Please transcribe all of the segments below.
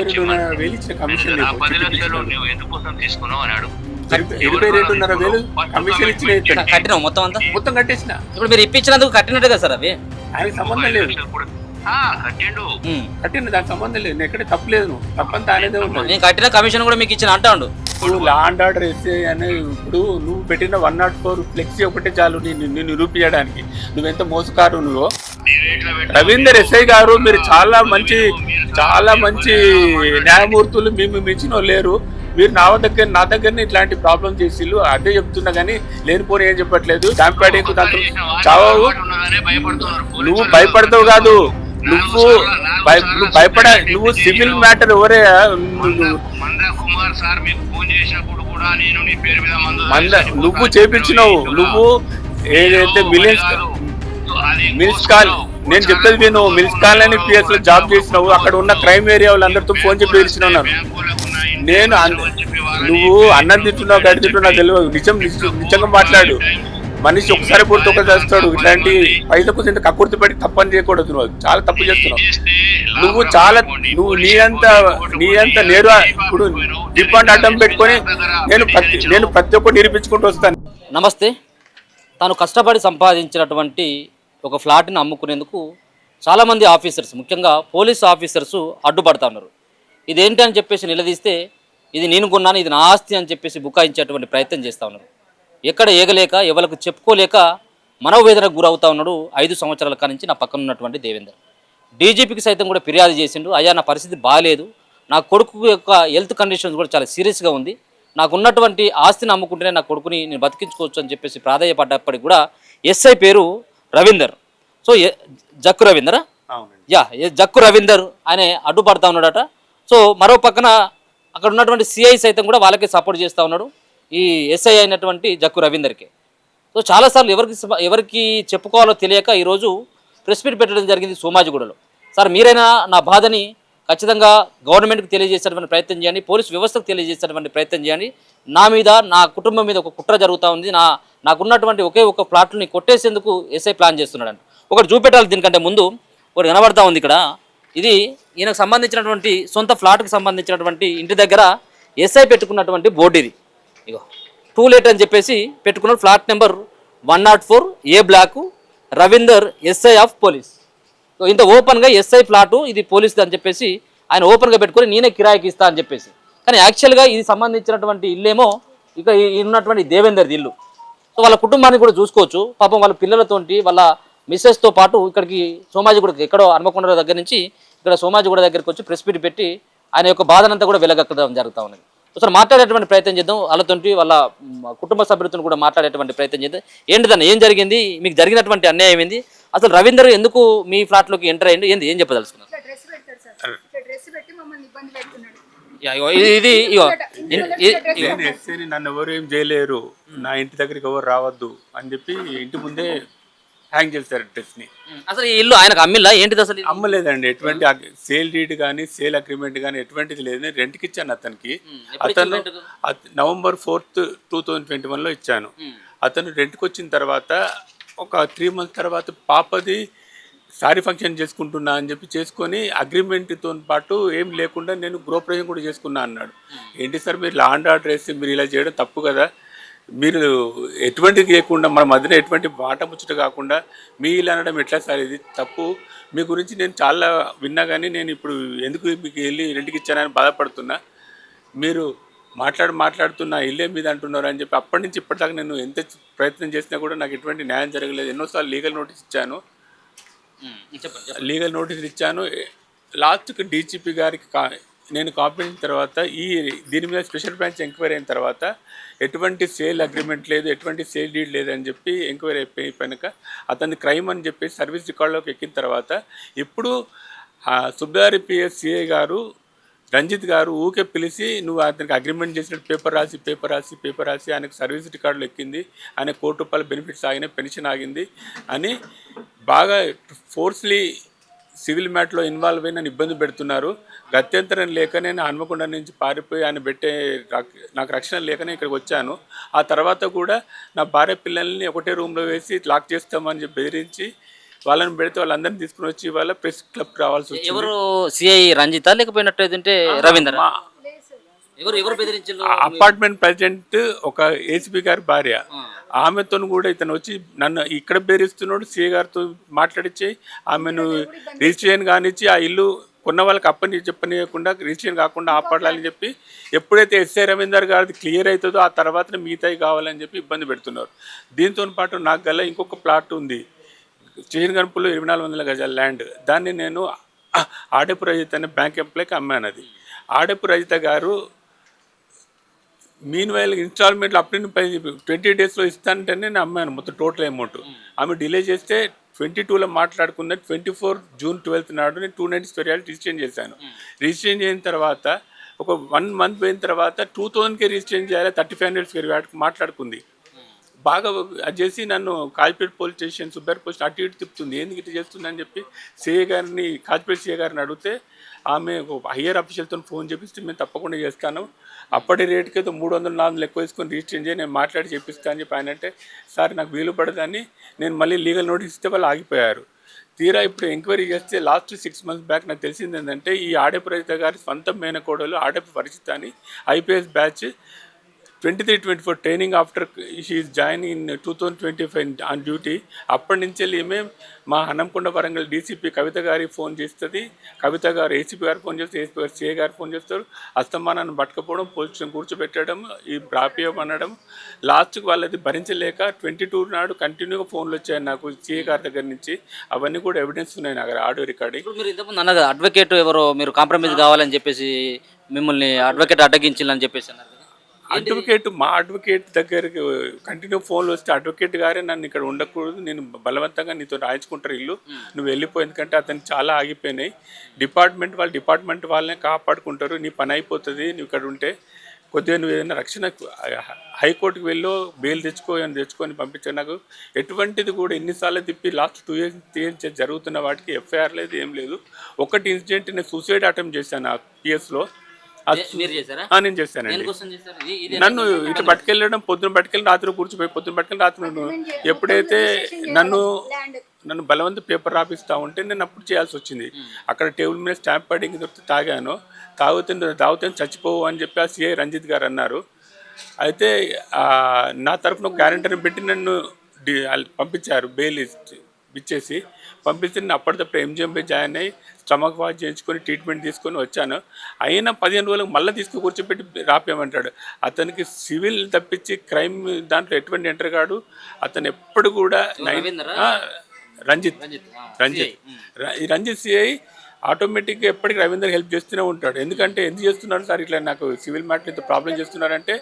22,500 ఇచ్చిన కమిషన్ ఆ 10 లక్షలు నువ్వు ఎందుకోసం తీసుకున్నావు అని అడుగు. 22,500 కమిషన్ ఇచ్చిన కట్టినావు మొత్తం అంతా. మొత్తం కట్టేసిన. ఇప్పుడు మీరు ఇప్పించినందుకు కట్టినట్టు కదా సార్ అవి. ఆయనకి సంబంధం లేదు. కట్టిన దానికి సంబంధం లేదు. నేను ఎక్కడ తప్పలేదు. నువ్వు తప్పంతా ఆయనదే ఉన్నది. నేను కట్టిన కమిషన్ కూడా మీకు ఇచ్చిన అంటాడు. ఇప్పుడు లా అండ్ ఆర్డర్ ఎస్ఏ అని ఇప్పుడు నువ్వు పెట్టిన 104 ఫ్లెక్సీ ఒకటే చాలు నిన్ను నిరూపించడానికి. నువ్వెంత మోసకారు నువ్వు. రవీందర్ ఎస్ఐ గారు మీరు చాలా మంచి న్యాయమూర్తులు మేము మించిన లేరు. మీరు నా దగ్గరనే ఇట్లాంటి ప్రాబ్లం చేసిళ్ళు అదే చెప్తున్నా కానీ లేనిపోని ఏం చెప్పట్లేదు. దాంపేటకు దాంట్లో చావు. నువ్వు భయపడతావు కాదు, నువ్వు నువ్వు సివిల్ మ్యాటర్ ఎవరే నువ్వు చేపించినావు. నువ్వు ఏదైతే మిల్స్ కాల్ నేను చెప్పేది నువ్వు మిల్స్ కాల్ అని పిఎస్ లో జాబ్ చేసినావు. అక్కడ ఉన్న క్రైమ్ ఏరియా వాళ్ళందరితో ఫోన్ చెప్పి పిలిచినావు. నేను నువ్వు అన్నం తింటున్నావు గడి తింటున్నావు తెలియదు. నిజంగా మాట్లాడు. మనిషి ఒకసారి పూర్తి ఒకటి చేస్తాడు. ఇట్లాంటి పైసకు ఇంత కక్కుర్తి పడి తప్పని చేయకూడదు. నువ్వు చాలా తప్పు చేస్తున్నావు. నువ్వు నీ అంత నేరు ఇప్పుడు డిపాండ్ అడ్డం పెట్టుకొని నేను ప్రతి ఒక్కటి నిరూపించుకుంటూ వస్తాను. నమస్తే. తాను కష్టపడి సంపాదించినటువంటి ఒక ఫ్లాట్ని అమ్ముకునేందుకు చాలామంది ఆఫీసర్స్, ముఖ్యంగా పోలీస్ ఆఫీసర్స్ అడ్డుపడతా ఉన్నారు. ఇదేంటి అని చెప్పేసి నిలదీస్తే ఇది నేను కొన్నాను, ఇది నా ఆస్తి అని చెప్పేసి బుకాయించేటువంటి ప్రయత్నం చేస్తూ ఉన్నారు. ఎక్కడ ఏగలేక ఎవరికి చెప్పుకోలేక మనోవేదనకు గురవుతా ఉన్నాడు 5 సంవత్సరాల కానించి నా పక్కన ఉన్నటువంటి దేవేందర్. డీజీపీకి సైతం కూడా ఫిర్యాదు చేసిండు. అయ్యా నా పరిస్థితి బాగాలేదు, నా కొడుకు యొక్క హెల్త్ కండిషన్స్ కూడా చాలా సీరియస్గా ఉంది, నాకు ఉన్నటువంటి ఆస్తిని అమ్ముకుంటేనే నా కొడుకుని నేను బతికించుకోవచ్చు అని చెప్పేసి ప్రాధాయపడ్డప్పటికి కూడా ఎస్ఐ పేరు రవీందర్. సో జక్కు రవీందరా జక్కు రవీందర్ అనే అడ్డుపడతా ఉన్నాడట. సో మరో పక్కన అక్కడ ఉన్నటువంటి సిఐ సైతం కూడా వాళ్ళకే సపోర్ట్ చేస్తూ ఉన్నాడు, ఈ ఎస్ఐ అయినటువంటి జక్కు రవీందర్కి. సో చాలాసార్లు ఎవరికి చెప్పుకోవాలో తెలియక ఈరోజు ప్రెస్ మీట్ పెట్టడం జరిగింది సోమాజిగూడలో. సార్ మీరైనా నా బాధని ఖచ్చితంగా గవర్నమెంట్కి తెలియజేసేటువంటి ప్రయత్నం చేయండి, పోలీస్ వ్యవస్థకు తెలియజేసేటువంటి ప్రయత్నం చేయండి. నా మీద నా కుటుంబం మీద ఒక కుట్ర జరుగుతూ ఉంది, నాకున్నటువంటి ఒకే ఒక ప్లాట్ని కొట్టేసేందుకు ఎస్ఐ ప్లాన్ చేస్తున్నాడు. ఒకటి చూపెట్టాలి. దీనికంటే ముందు ఒకటి కనబడతా ఉంది ఇక్కడ. ఇది ఈయనకు సంబంధించినటువంటి సొంత ఫ్లాట్కి సంబంధించినటువంటి ఇంటి దగ్గర ఎస్ఐ పెట్టుకున్నటువంటి బోర్డు. ఇది ఇగో టూ లేట్ అని చెప్పేసి పెట్టుకున్న flat number 104 A block Ravinder SI of police. So ఇంత ఓపెన్గా ఎస్ఐ ఫ్లాటు ఇది పోలీస్ది అని చెప్పేసి ఆయన ఓపెన్గా పెట్టుకొని నేనే కిరాయికి ఇస్తా అని చెప్పేసి. కానీ యాక్చువల్గా ఇది సంబంధించినటువంటి ఇల్లేమో ఇక ఉన్నటువంటి దేవేందర్ది ఇల్లు. సో వాళ్ళ కుటుంబాన్ని కూడా చూసుకోవచ్చు. పాపం వాళ్ళ పిల్లలతోటి వాళ్ళ మిస్సెస్తో పాటు ఇక్కడికి సోమాజిగూడకి ఎక్కడో హన్మకొండ దగ్గర నుంచి ఇక్కడ సోమాజిగూడ దగ్గరికి వచ్చి ప్రెస్ మీట్ పెట్టి ఆయన యొక్క బాధనంతా కూడా వెలగక్కడం జరుగుతూ ఉన్నది. ఒకసారి మాట్లాడేటువంటి ప్రయత్నం చేద్దాం. వాళ్ళతోటి వాళ్ళ కుటుంబ సభ్యులతో కూడా మాట్లాడేటువంటి ప్రయత్నం చేద్దాం. ఏంటిదన్న ఏం జరిగింది, మీకు జరిగినటువంటి అన్యాయం ఏంది, అసలు రవీందర్ ఎందుకు మీ ఫ్లాట్లోకి ఎంటర్ అయ్యింది, ఏంది ఏం చెప్పదలుచుకున్నారు? ఇది నన్ను ఎవరు ఏం చేయలేరు, నా ఇంటి దగ్గరికి ఎవరు రావద్దు అని చెప్పి ఇంటి ముందే హ్యాంగ్ చేస్తారు డ్రెస్ని. అసలు ఈ ఇల్లు ఆయనకు అమ్మిల్లా ఏంటిది? అసలు అమ్మలేదండి. ఎటువంటి సేల్ డీడ్ కానీ సేల్ అగ్రిమెంట్ కానీ ఎటువంటిది లేదు. నేను రెంట్కి ఇచ్చాను అతనికి. అతను November 4th, 2021లో ఇచ్చాను. అతను రెంట్కి వచ్చిన తర్వాత ఒక 3 months తర్వాత పాపది సారీ ఫంక్షన్ చేసుకుంటున్నా అని చెప్పి చేసుకొని అగ్రిమెంట్తో పాటు ఏం లేకుండా నేను గృహప్రవేశం కూడా చేసుకున్నా అన్నాడు. ఏంటి సార్ మీరు లా అండ్ ఆర్డర్ వేసి మీరు ఇలా చేయడం తప్పు కదా, మీరు ఎటువంటిది లేకుండా మన మధ్యన ఎటువంటి మాట ముచ్చట కాకుండా మీ ఇలా అనడం ఎట్లా సార్, ఇది తప్పు. మీ గురించి నేను చాలా విన్నా కానీ నేను ఇప్పుడు ఎందుకు మీకు వెళ్ళి రెంట్కి ఇచ్చానని బాధపడుతున్నా. మీరు మాట్లాడుతున్నా ఇల్లే మీద అంటున్నారు అని చెప్పి అప్పటి నుంచి ఇప్పటిదాకా నేను ఎంత ప్రయత్నం చేసినా కూడా నాకు ఎటువంటి న్యాయం జరగలేదు. ఎన్నోసార్లు లీగల్ నోటీస్ ఇచ్చాను. లాస్ట్కి డీజీపీ గారికి నేను కాంప్లైంట్ తర్వాత దీని మీద స్పెషల్ బ్రాంచ్ ఎంక్వైరీ అయిన తర్వాత ఎటువంటి సేల్ అగ్రిమెంట్ లేదు, ఎటువంటి సేల్ డీడ్ లేదని చెప్పి ఎంక్వైరీ అయిపోయాక అతన్ని క్రైమ్ అని చెప్పి సర్వీస్ రికార్డులోకి ఎక్కిన తర్వాత ఇప్పుడు సుబ్బారి పిఎస్సిఐ గారు రంజిత్ గారు ఊకే పిలిచి నువ్వు అతనికి అగ్రిమెంట్ చేసినట్టు పేపర్ రాసి ఆయనకు సర్వీస్ రికార్డులు ఎక్కింది, ఆయన ₹1 బెనిఫిట్స్ ఆగినాయి, పెన్షన్ ఆగింది అని బాగా ఫోర్స్లీ సివిల్ మ్యాట్లో ఇన్వాల్వ్ అయి నన్ను ఇబ్బంది పెడుతున్నారు. గత్యంతరం లేక నేను హన్మకొండ నుంచి పారిపోయి ఆయన నాకు రక్షణ లేకనే ఇక్కడికి వచ్చాను. ఆ తర్వాత కూడా నా భార్య పిల్లల్ని ఒకటే రూమ్లో వేసి లాక్ చేస్తామని చెప్పి బెదిరించి వాళ్ళని పెడితే వాళ్ళందరినీ తీసుకుని వచ్చి వాళ్ళ ప్రెస్ క్లబ్ రావాల్సి వచ్చింది. ఎవరు సిఐ రంజిత లేకపోయినట్టయితే రవీంద్ర? ఎవరు బెదిరించారు? అపార్ట్మెంట్ ప్రెసిడెంట్ ఒక ఏసీపీ గారి భార్య, ఆమెతో కూడా ఇతను వచ్చి నన్ను ఇక్కడ బెదిరిస్తున్నాడు. సిఐ గారితో మాట్లాడించి ఆమెను రిజిస్ట్రేషన్ కానిచ్చి ఆ ఇల్లు కొన్న వాళ్ళకి చెప్పనీయకుండా రిజిస్ట్రేషన్ కాకుండా ఆపాడాలని చెప్పి, ఎప్పుడైతే ఎస్ఐ రవీందర్ గారిది క్లియర్ అవుతుందో ఆ తర్వాత మిగతాయి కావాలని చెప్పి ఇబ్బంది పెడుతున్నారు. దీంతో పాటు నాకు గల ఇంకొక ప్లాట్ ఉంది స్టేషన్ గన్పుల్లో 2400 గజాల ల్యాండ్. దాన్ని నేను ఆడపు రజిత అనే బ్యాంక్ ఎంప్లాయ్కి అమ్మాను. అది ఆడపు రజిత గారు మీన్ వైల్ ఇన్స్టాల్మెంట్లు అప్పుడు 20 డేస్లో ఇస్తానంటే నేను అమ్మాను మొత్తం టోటల్ అమౌంట్. ఆమె డిలే చేస్తే 22లో మాట్లాడుకున్న 24 జూన్ 12 నాడు నేను 290 స్క్వేర్ యార్డ్ రిజిస్ట్రేషన్ చేశాను. రిజిస్ట్రేషన్ చేసిన తర్వాత ఒక 1 మంత్ పోయిన తర్వాత 2000కే రిజిస్ట్రేషన్ చేయాలి, 3500 స్క్వేర్ యార్డ్కి మాట్లాడుకుంది. బాగా అది చేసి నన్ను కాజ్పేట పోలీస్ స్టేషన్ సుబ్బేర్ పోస్ట్ అటు ఇటు తిప్పుతుంది. ఎందుకు ఇటు చేస్తుందని చెప్పి సిఐ గారిని, కాజ్పేట సిఐ గారిని అడిగితే ఆమె హయ్యర్ అఫీషియల్తో ఫోన్ చేపిస్తే మేము తప్పకుండా చేస్తాను, అప్పటి రేటుకి ఏదో 300-400 ఎక్కువ వేసుకొని రిజిస్ట్రేషన్ చేసి నేను మాట్లాడి చేపిస్తాను అని చెప్పి ఆయన అంటే, సార్ నాకు వీలు పడదని నేను మళ్ళీ లీగల్ నోటీస్ ఇస్తే వాళ్ళు ఆగిపోయారు. తీరా ఇప్పుడు ఎంక్వైరీ చేస్తే లాస్ట్ 6 మంత్స్ బ్యాక్ నాకు తెలిసింది ఏంటంటే ఈ ఆడపు రజిత గారి సొంత మేనకోడలు ఆడపు పరిచిత అని IPS batch 23-24 training after she is join in 2025 on duty. అప్పటి నుంచి ఈమె మా హనంకొండ వరంగల్ డీసీపీ కవిత గారికి ఫోన్ చేస్తుంది, కవిత గారు ఏసీపీ గారు ఫోన్ చేస్తే ఏసీపీ గారు సిఐ గారు ఫోన్ చేస్తారు. అస్తమానాన్ని పట్టుకపోవడం, పోలీసులను కూర్చోబెట్టడం, ఈ రాపియం అనడం. లాస్ట్కి వాళ్ళది భరించలేక 22 నాడు కంటిన్యూగా ఫోన్లు వచ్చాయి నాకు సిఐ గారి దగ్గర నుంచి. అవన్నీ కూడా ఎవిడెన్స్ ఉన్నాయి నాకు ఆడియో రికార్డింగ్. ఇప్పుడు మీరు ఇంతకుముందు అన్నది అడ్వకేట్ ఎవరో మీరు కాంప్రమైజ్ కావాలని చెప్పేసి మిమ్మల్ని అడ్వకేట్ అడ్డగించాలని చెప్పేసి అన్నారు. అడ్వకేట్ మా అడ్వకేట్ దగ్గరికి కంటిన్యూ ఫోన్లు వస్తే అడ్వకేట్ గారే నన్ను ఇక్కడ ఉండకూడదు, నేను బలవంతంగా నీతో రాయించుకుంటారు ఇల్లు, నువ్వు వెళ్ళిపో, ఎందుకంటే అతను చాలా ఆగిపోయినాయి, డిపార్ట్మెంట్ వాళ్ళనే కాపాడుకుంటారు, నీ పని అయిపోతుంది నువ్వు ఇక్కడ ఉంటే, కొద్దిగా నువ్వు ఏదైనా రక్షణ హైకోర్టుకి వెళ్ళో బెయిల్ తెచ్చుకొని పంపించాను. నాకు ఎటువంటిది కూడా ఎన్నిసార్లు తిప్పి లాస్ట్ 2 years జరుగుతున్న వాటికి ఎఫ్ఐఆర్ లేదు, ఏం లేదు. ఒకటి ఇన్సిడెంట్ నేను సూసైడ్ అటెంప్ట్ చేశాను ఆ పిఎస్లో. నేను చేశానండి. నన్ను ఇటు పట్టుకెళ్ళడం, పొద్దున పట్టుకెళ్ళి రాత్రి కూర్చోపోయి పొద్దున పట్టుకెళ్ళి రాత్రి ఎప్పుడైతే నన్ను బలవంత పేపర్ రాపిస్తూ ఉంటే నేను అప్పుడు చేయాల్సి వచ్చింది. అక్కడ టేబుల్ మీద స్టాంప్ ప్యాడింగ్ దొరికితే తాగాను, తాగితే చచ్చిపోవు అని చెప్పి ఆ సిఐ రంజిత్ గారు అన్నారు. అయితే నా తరఫున ఒక గ్యారెంటర్ని పెట్టి నన్ను పంపించారు, బెయిల్ ఇచ్చేసి పంపిస్తే నేను అప్పటిదప్పుడు ఎంజిఎంపై జాయిన్ అయ్యి స్టమక్ వాష్ చేయించుకొని ట్రీట్మెంట్ తీసుకొని వచ్చాను. అయినా 15 రోజులకు మళ్ళీ తీసుకు కూర్చోపెట్టి రాపేయమంటాడు. అతనికి సివిల్ తప్పించి క్రైమ్ దాంట్లో ఎటువంటి ఎంటర్ కాడు. అతను ఎప్పుడు కూడా రంజిత్ సిఐ ఆటోమేటిక్గా ఎప్పటికీ రవీందర్ హెల్ప్ చేస్తూనే ఉంటాడు. ఎందుకంటే ఎందుకు చేస్తున్నాడు సార్ ఇట్లా నాకు సివిల్ మ్యాటర్ ఇంత ప్రాబ్లం చేస్తున్నారంటే,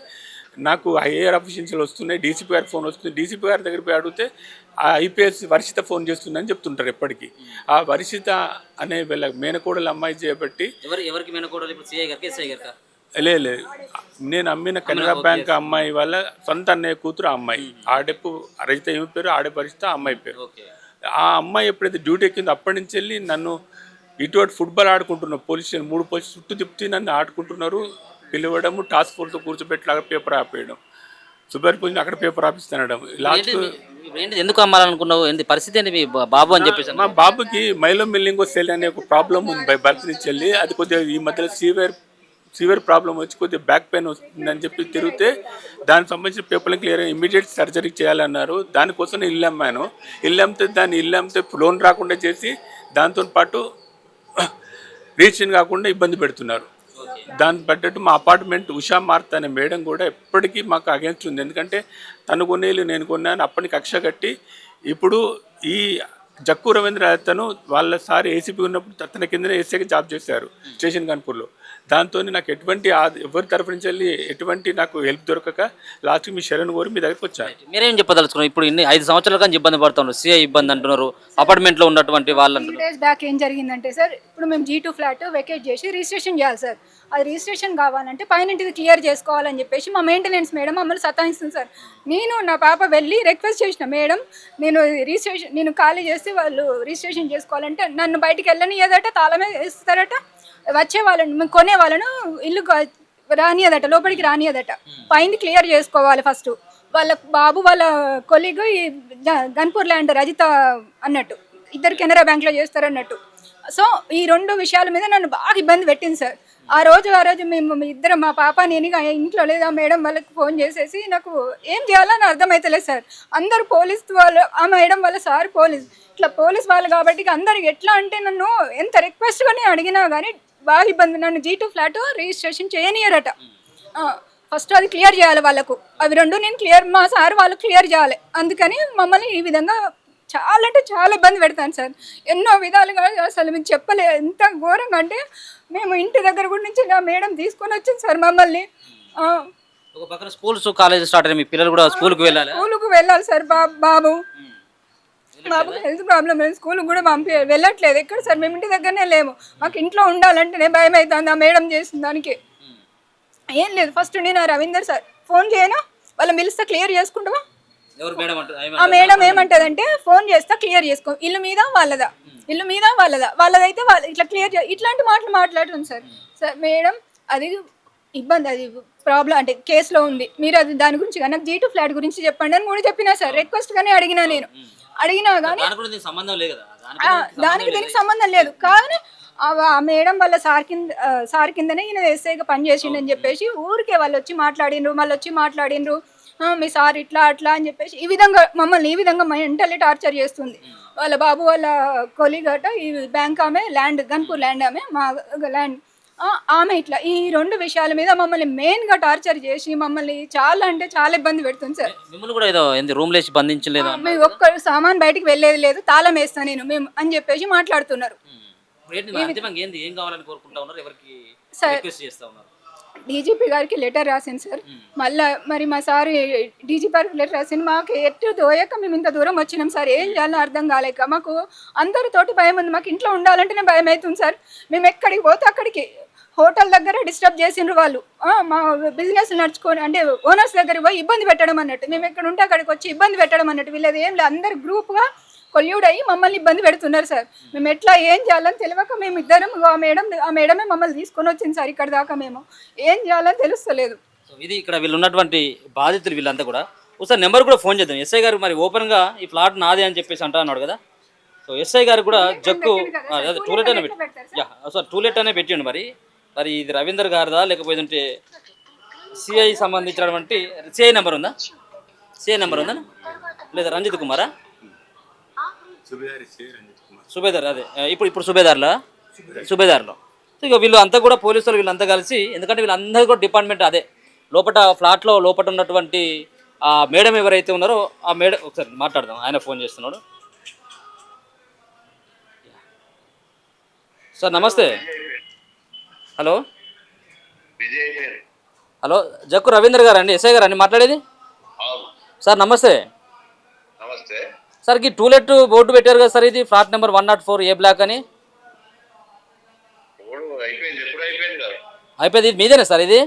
నాకు ఐఏఆర్ అఫీషియల్స్ వస్తున్నాయి, డీసీపీ గారి ఫోన్ వస్తుంది, డీసీపీ గారి దగ్గర పోయి అడిగితే ఆ ఐపీఎస్ వర్షిత ఫోన్ చేస్తుందని చెప్తుంటారు ఎప్పటికీ. ఆ వర్షిత అనే వీళ్ళ మేనకోడలు అమ్మాయి చేయబట్టి లేదు, నేను అమ్మిన కెనరా బ్యాంక్ అమ్మాయి వాళ్ళ సొంత అన్నయ్య కూతురు ఆ అమ్మాయి, ఆడెప్పు రజిత ఏమి పేరు, ఆడెప్పు పరిచిత ఆ అమ్మాయి పేరు. ఆ అమ్మాయి ఎప్పుడైతే డ్యూటీ ఎక్కిందో అప్పటి నుంచి వెళ్ళి నన్ను ఇటువంటి ఫుట్బాల్ ఆడుకుంటున్నారు, పోలీస్ స్టేషన్ 3 పోలీసు చుట్టూ తిప్పి నన్ను ఆడుకుంటున్నారు, పిలవడము, టాస్క్ ఫోర్స్తో కూర్చోబెట్టి పేపర్ ఆపేయడం, సుబ్బేర్ పూజ అక్కడ పేపర్ ఆపిస్తానడం. లాస్ట్ ఎందుకు అమ్మాలనుకున్నావు, ఏంటి పరిస్థితి ఏంటి మీ బాబు అని చెప్పేసి? మా బాబుకి మైలో మిల్లింగో సెల్ అనే ఒక ప్రాబ్లం ఉంది బర్త్ నుంచి వెళ్ళి. అది కొద్దిగా ఈ మధ్యలో సివియర్ ప్రాబ్లం వచ్చి కొద్దిగా బ్యాక్ పెయిన్ వస్తుందని చెప్పి తిరిగితే దానికి సంబంధించిన పేపర్లు క్లియర్ ఇమీడియట్ సర్జరీ చేయాలన్నారు. దానికోసం నేను ఇల్లు అమ్మితే ఇల్లు అమ్మితే లోన్ రాకుండా చేసి దాంతో పాటు రిజిస్ట్రేషన్ కాకుండా ఇబ్బంది పెడుతున్నారు. దాన్ని పడ్డట్టు మా అపార్ట్మెంట్ ఉషా మార్త అనే మేడం కూడా ఎప్పటికీ మాకు అగేన్స్ట్ ఉంది. ఎందుకంటే తను కొనేళ్ళు నేను కొన్నాను, అప్పటికి కక్ష కట్టి ఇప్పుడు ఈ జక్కు రవీంద్ర అతను వాళ్ళ సార్ ఏసీపీ ఉన్నప్పుడు తన కిందనే ఏసీకి జాబ్ చేశారు స్టేషన్ కాన్పూర్లో. దాంతో నాకు ఎటువంటి ఎవరి తరఫు నుంచి వెళ్ళి ఎటువంటి నాకు హెల్ప్ దొరకక లాస్ట్కి మీ శరణ్ కోరి మీ దగ్గరికి వచ్చాను. మీరేం చెప్పదలుచుకున్నారు? ఇప్పుడు 5 సంవత్సరాల కానీ ఇబ్బంది పడుతున్నారు, సిఐ ఇబ్బంది అంటున్నారు, అపార్ట్మెంట్లో ఉన్నటువంటి వాళ్ళు అంటున్నారు. డేస్ బ్యాక్ ఏం జరిగిందంటే సార్, ఇప్పుడు మేము G2 ఫ్లాట్ వెకేట్ చేసి రిజిస్ట్రేషన్ చేయాలి సార్. అది రిజిస్ట్రేషన్ కావాలంటే పైనంటిది క్లియర్ చేసుకోవాలని చెప్పేసి మా మెయింటెనెన్స్ మేడం మమ్మల్ని సతాయిస్తుంది సార్. నేను నా పాప వెళ్ళి రిక్వెస్ట్ చేసిన, మేడం నేను ఖాళీ చేసి వాళ్ళు రిజిస్ట్రేషన్ చేసుకోవాలంటే నన్ను బయటికి వెళ్ళనియదట, తాళమే వేస్తారట, వచ్చే వాళ్ళని మేము కొనే వాళ్ళను ఇల్లు రానియదట, లోపలికి రానియదట, పైన క్లియర్ చేసుకోవాలి ఫస్ట్. వాళ్ళ బాబు వాళ్ళ కొలీగ్ ఈ గన్పూర్ ల్యాండ్ రజిత అన్నట్టు ఇద్దరు కెనరా బ్యాంక్లో చేస్తారు అన్నట్టు. సో ఈ 2 విషయాల మీద నన్ను బాగా ఇబ్బంది పెట్టింది సార్. ఆ రోజు మేము ఇద్దరం, మా పాప నేను ఇక ఇంట్లో లేదా మేడం వాళ్ళకి ఫోన్ చేసేసి నాకు ఏం చేయాలని అర్థమవుతలేదు సార్. అందరూ పోలీస్ వాళ్ళు, ఆ మేడం వాళ్ళ సార్ పోలీస్, ఇట్లా పోలీస్ వాళ్ళు కాబట్టి అందరికి ఎట్లా అంటే నన్ను ఎంత రిక్వెస్ట్గానే అడిగినా కానీ బాగా ఇబ్బంది. నన్ను G2 ఫ్లాట్ రిజిస్ట్రేషన్ చేయనియరట. ఫస్ట్ అది క్లియర్ చేయాలి వాళ్ళకు, అవి 2 నేను క్లియర్, మా సార్ వాళ్ళు క్లియర్ చేయాలి. అందుకని మమ్మల్ని ఈ విధంగా చాలా అంటే చాలా ఇబ్బంది పెడతాను సార్. ఎన్నో విధాలుగా అసలు మీకు చెప్పలే ఎంత ఘోరంగా అంటే మేము ఇంటి దగ్గర కూడా నుంచి నా మేడం తీసుకొని వచ్చింది సార్ మమ్మల్ని. ఒక పక్కన స్కూల్స్ కాలేజ్ స్టార్ట్ అయిన మీ పిల్లలు కూడా స్కూల్కి వెళ్ళాలి. స్కూల్కి వెళ్ళాలి సార్. బాబు హెల్త్ ప్రాబ్లం లేదు, స్కూల్కి కూడా వెళ్ళట్లేదు. ఎక్కడ సార్ మేము ఇంటి దగ్గరనే లేము. మాకు ఇంట్లో ఉండాలంటేనే భయం అవుతుంది ఆ మేడం చేసిన దానికి. ఏం లేదు, ఫస్ట్ నేను రవీందర్ సార్ ఫోన్ చేయనా, వాళ్ళని పిలిస్తే క్లియర్ చేసుకుంటావా. ఆ మేడం ఏమంటదంటే ఫోన్ చేస్తా క్లియర్ చేసుకో, ఇల్లు మీద వాళ్ళదా, ఇల్లు మీద వాళ్ళదైతే వాళ్ళు ఇట్లా క్లియర్ ఇట్లాంటి మాటలు మాట్లాడుతుంది సార్. సార్ మేడం అది ఇబ్బంది, అది ప్రాబ్లం అంటే కేసులో ఉంది, మీరు అది దాని గురించి నాకు G2 ఫ్లాట్ గురించి చెప్పండి అని 3 చెప్పినా సార్. రిక్వెస్ట్గానే అడిగినా కానీ దానికి దీనికి సంబంధం లేదు. కానీ ఆ మేడం వాళ్ళ సార్ కిందనే ఈయన ఎస్ఐగా పనిచేసిండని చెప్పేసి ఊరికే వాళ్ళు వచ్చి మాట్లాడిండ్రు మీ సార్ ఇట్లా అట్లా అని చెప్పేసి మమ్మల్ని ఈ విధంగా మెంటల్లీ టార్చర్ చేస్తుంది. వాళ్ళ బాబు వాళ్ళ కొలీగ్ అట, ఈ బ్యాంక్ ఆమె ల్యాండ్ గన్పూర్ ల్యాండ్ ఆమె, మా ల్యాండ్ ఆమె, ఇట్లా ఈ 2 విషయాల మీద మమ్మల్ని మెయిన్గా టార్చర్ చేసి మమ్మల్ని చాలా అంటే చాలా ఇబ్బంది పెడుతుంది సార్. మిమ్మల్ని కూడా ఏదో రూమ్ లేచి బంధించలేదు, మేము ఒక్క సామాన్ బయటికి వెళ్ళేది లేదు, తాళం వేస్తాను నేను మేము అని చెప్పేసి మాట్లాడుతున్నారు. డీజీపీ గారికి లెటర్ రాసింది సార్. మళ్ళీ మరి మా సార్ డీజీపీ గారికి లెటర్ రాసింది. మాకు ఎటు దోయక మేము ఇంత దూరం వచ్చినాం సార్, ఏం చేయాలో అర్థం కాలేక మాకు అందరితోటి భయం ఉంది. మాకు ఇంట్లో ఉండాలంటేనే భయం అవుతుంది సార్. మేము ఎక్కడికి పోతే అక్కడికి హోటల్ దగ్గర డిస్టర్బ్ చేసిండ్రు వాళ్ళు. మా బిజినెస్ నడుచుకొని అంటే ఓనర్స్ దగ్గరికి పోయి ఇబ్బంది పెట్టడం అన్నట్టు, మేము ఎక్కడ ఉంటే అక్కడికి వచ్చి ఇబ్బంది పెట్టడం అన్నట్టు. వీళ్ళది ఏం లేదు, అందరు గ్రూప్గా కొల్యూడ్ అయ్యి మమ్మల్ని ఇబ్బంది పెడుతున్నారు సార్. మేము ఎట్లా ఏం చేయాలని తెలియక మేము ఇద్దరం ఆ మేడమే మమ్మల్ని తీసుకొని వచ్చింది సార్. ఇక్కడ దాకా మేము ఏం చేయాలని తెలుస్తలేదు. ఇది ఇక్కడ వీళ్ళు ఉన్నటువంటి బాధితులు వీళ్ళంతా కూడా ఒకసారి నెంబర్ కూడా ఫోన్ చేద్దాం. ఎస్ఐ గారు మరి ఓపెన్గా ఈ ఫ్లాట్ నాదే అని చెప్పేసి అన్నాడు కదా. సో ఎస్ఐ గారు కూడా జగ్గు టూలెట్ అనే టూలెట్ అనే పెట్టిండు. మరి ఇది రవీందర్ గారిదా లేకపోతే సిఐ సంబంధించినటువంటి సిఐ నెంబర్ ఉందా లేదా రంజిత్ కుమారా సుబేదార్, అదే ఇప్పుడు సుబేదార్లో. ఇక వీళ్ళు అంతా కూడా పోలీసులు వీళ్ళంతా కలిసి, ఎందుకంటే వీళ్ళందరూ కూడా డిపార్ట్మెంట్ అదే ఫ్లాట్లో లోపల ఉన్నటువంటి ఆ మేడం ఎవరైతే ఉన్నారో ఆ మేడం ఒకసారి మాట్లాడదాం. ఆయన ఫోన్ చేస్తున్నాడు. సార్ నమస్తే. హలో జక్కు రవీందర్ గారు అండి, ఎస్ఐ గారు అండి మాట్లాడేది. సార్ నమస్తే. సార్ ఈ టూలెట్ బోర్డు పెట్టారు కదా సార్, ఇది ఫ్లాట్ నెంబర్ 104 ఏ బ్లాక్ అని అయిపోయింది. ఇది మీదేనా సార్ ఇది?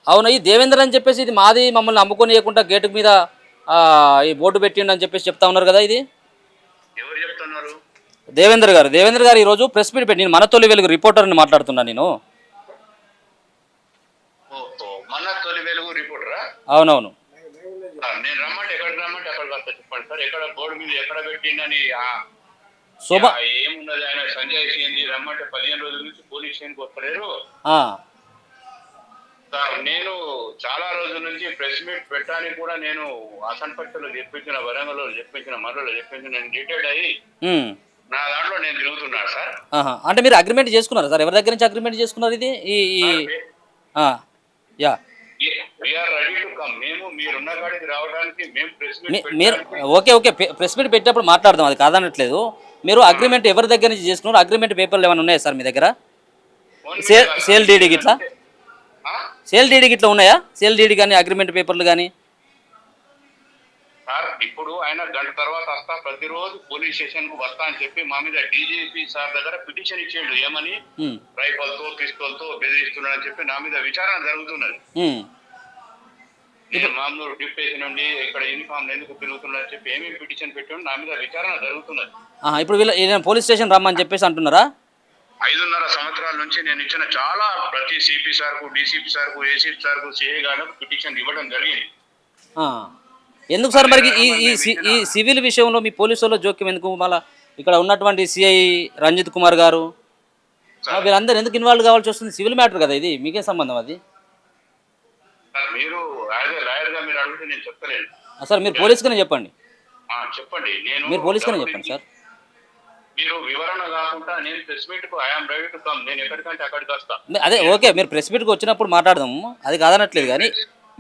అవును, ఈ దేవేందర్ అని చెప్పేసి ఇది మాది, మమ్మల్ని అమ్ముకోనియకుండా గేటు మీద ఈ బోర్డు పెట్టిండు అని చెప్పేసి చెప్తా ఉన్నారు కదా. ఇది దేవేందర్ గారు ఈరోజు ప్రెస్ మీట్ పెట్టి, నేను మన తొలి వెలుగు రిపోర్టర్ అని మాట్లాడుతున్నా నేను. అవునవును. నేను రమ్మంటే ఎక్కడ అక్కడికి వస్తా చెప్పండి సార్. ఎక్కడ బోర్డు మీద ఎక్కడ పెట్టిండని ఏమున్నది ఆయన సంజయ్ ఏంది రమ్మంటే 15 రోజుల నుంచి పోలీస్ స్టేషన్కి వస్తలేరు. నేను చాలా రోజుల నుంచి ప్రెస్ మీట్ పెట్టడానికి కూడా నేను అసన్పక్షలో చెప్పించిన, వరంగల్లో చెప్పించిన, మరలో చెప్పించిన, నేను డీటెయిల్ అయ్యి నా దాంట్లో నేను తిరుగుతున్నాను సార్. అంటే మీరు అగ్రిమెంట్ చేసుకున్నారు సార్? ఎవరి దగ్గర నుంచి అగ్రిమెంట్ చేసుకున్నారు ఇది? మీరు ఓకే ప్రెస్ మీట్ పెట్టినప్పుడు మాట్లాడదాం, అది కాదనట్లేదు. మీరు అగ్రిమెంట్ ఎవరి దగ్గర నుంచి చేసుకున్నారు? అగ్రిమెంట్ పేపర్లు ఏమైనా ఉన్నాయా సార్ మీ దగ్గర? సేల్ డీడీ గిట్లా ఉన్నాయా? సేల్ డీడీ కానీ అగ్రిమెంట్ పేపర్లు కానీ? సార్ ఇప్పుడు ఆయన గంట తర్వాత వస్తా, ప్రతిరోజు పోలీస్ స్టేషన్ కు వస్తా అని చెప్పి మా మీద డీజీపీ సార్ దగ్గర పిటిషన్ ఇచ్చేయండు. ఏమని రైఫల్తో పిస్తోల్తో బెదిరిస్తున్నాడు అని చెప్పి నా మీద విచారణ జరుగుతున్నది. నేను మామూలు డిప్యూటీ నుండి ఇక్కడ యూనిఫామ్ ఎందుకు తిరుగుతున్నాడని చెప్పి ఏమేమి పిటిషన్ పెట్టాడు, నా మీద విచారణ జరుగుతున్నది. ఇప్పుడు వీళ్ళు పోలీస్ స్టేషన్ రమ్మని చెప్పేసి అంటున్నారా? 5.5 సంవత్సరాల నుంచి నేను ఇచ్చిన చాలా ప్రతి సిపి సార్కు, డీసీపీ సార్కు, ఏసీపీ సార్కు, సిఐ గారికి పిటిషన్ ఇవ్వడం జరిగింది. ఎందుకు సార్ మరి ఈ సివిల్ విషయంలో మీ పోలీసు వాళ్ళ జోక్యం ఎందుకు? మళ్ళీ ఇక్కడ ఉన్నటువంటి సిఐ రంజిత్ కుమార్ గారు వీళ్ళందరూ ఎందుకు ఇన్వాల్వ్ కావాల్సి వస్తుంది? సివిల్ మ్యాటర్ కదా ఇది, మీకేం సంబంధం అది? మీరు యాజ్ ఏ లాయర్ గా మీరు అడిగితే నేను చెప్తలేను సార్ మీరు పోలీసుగానే చెప్పండి. చెప్పండి. నేను మీరు పోలీసుగానే చెప్పండి సార్. మీరు వివరణ కాకుండా నేను ప్రెస్ మీట్ కు ఐఎమ్ రెడీ టు కమ్. నేను ఎక్కడికంటే అక్కడికి వస్తా. అదే ఓకే, మీరు ప్రెస్ మీట్కి వచ్చినప్పుడు మాట్లాడదాము, అది కాదనట్లేదు. కానీ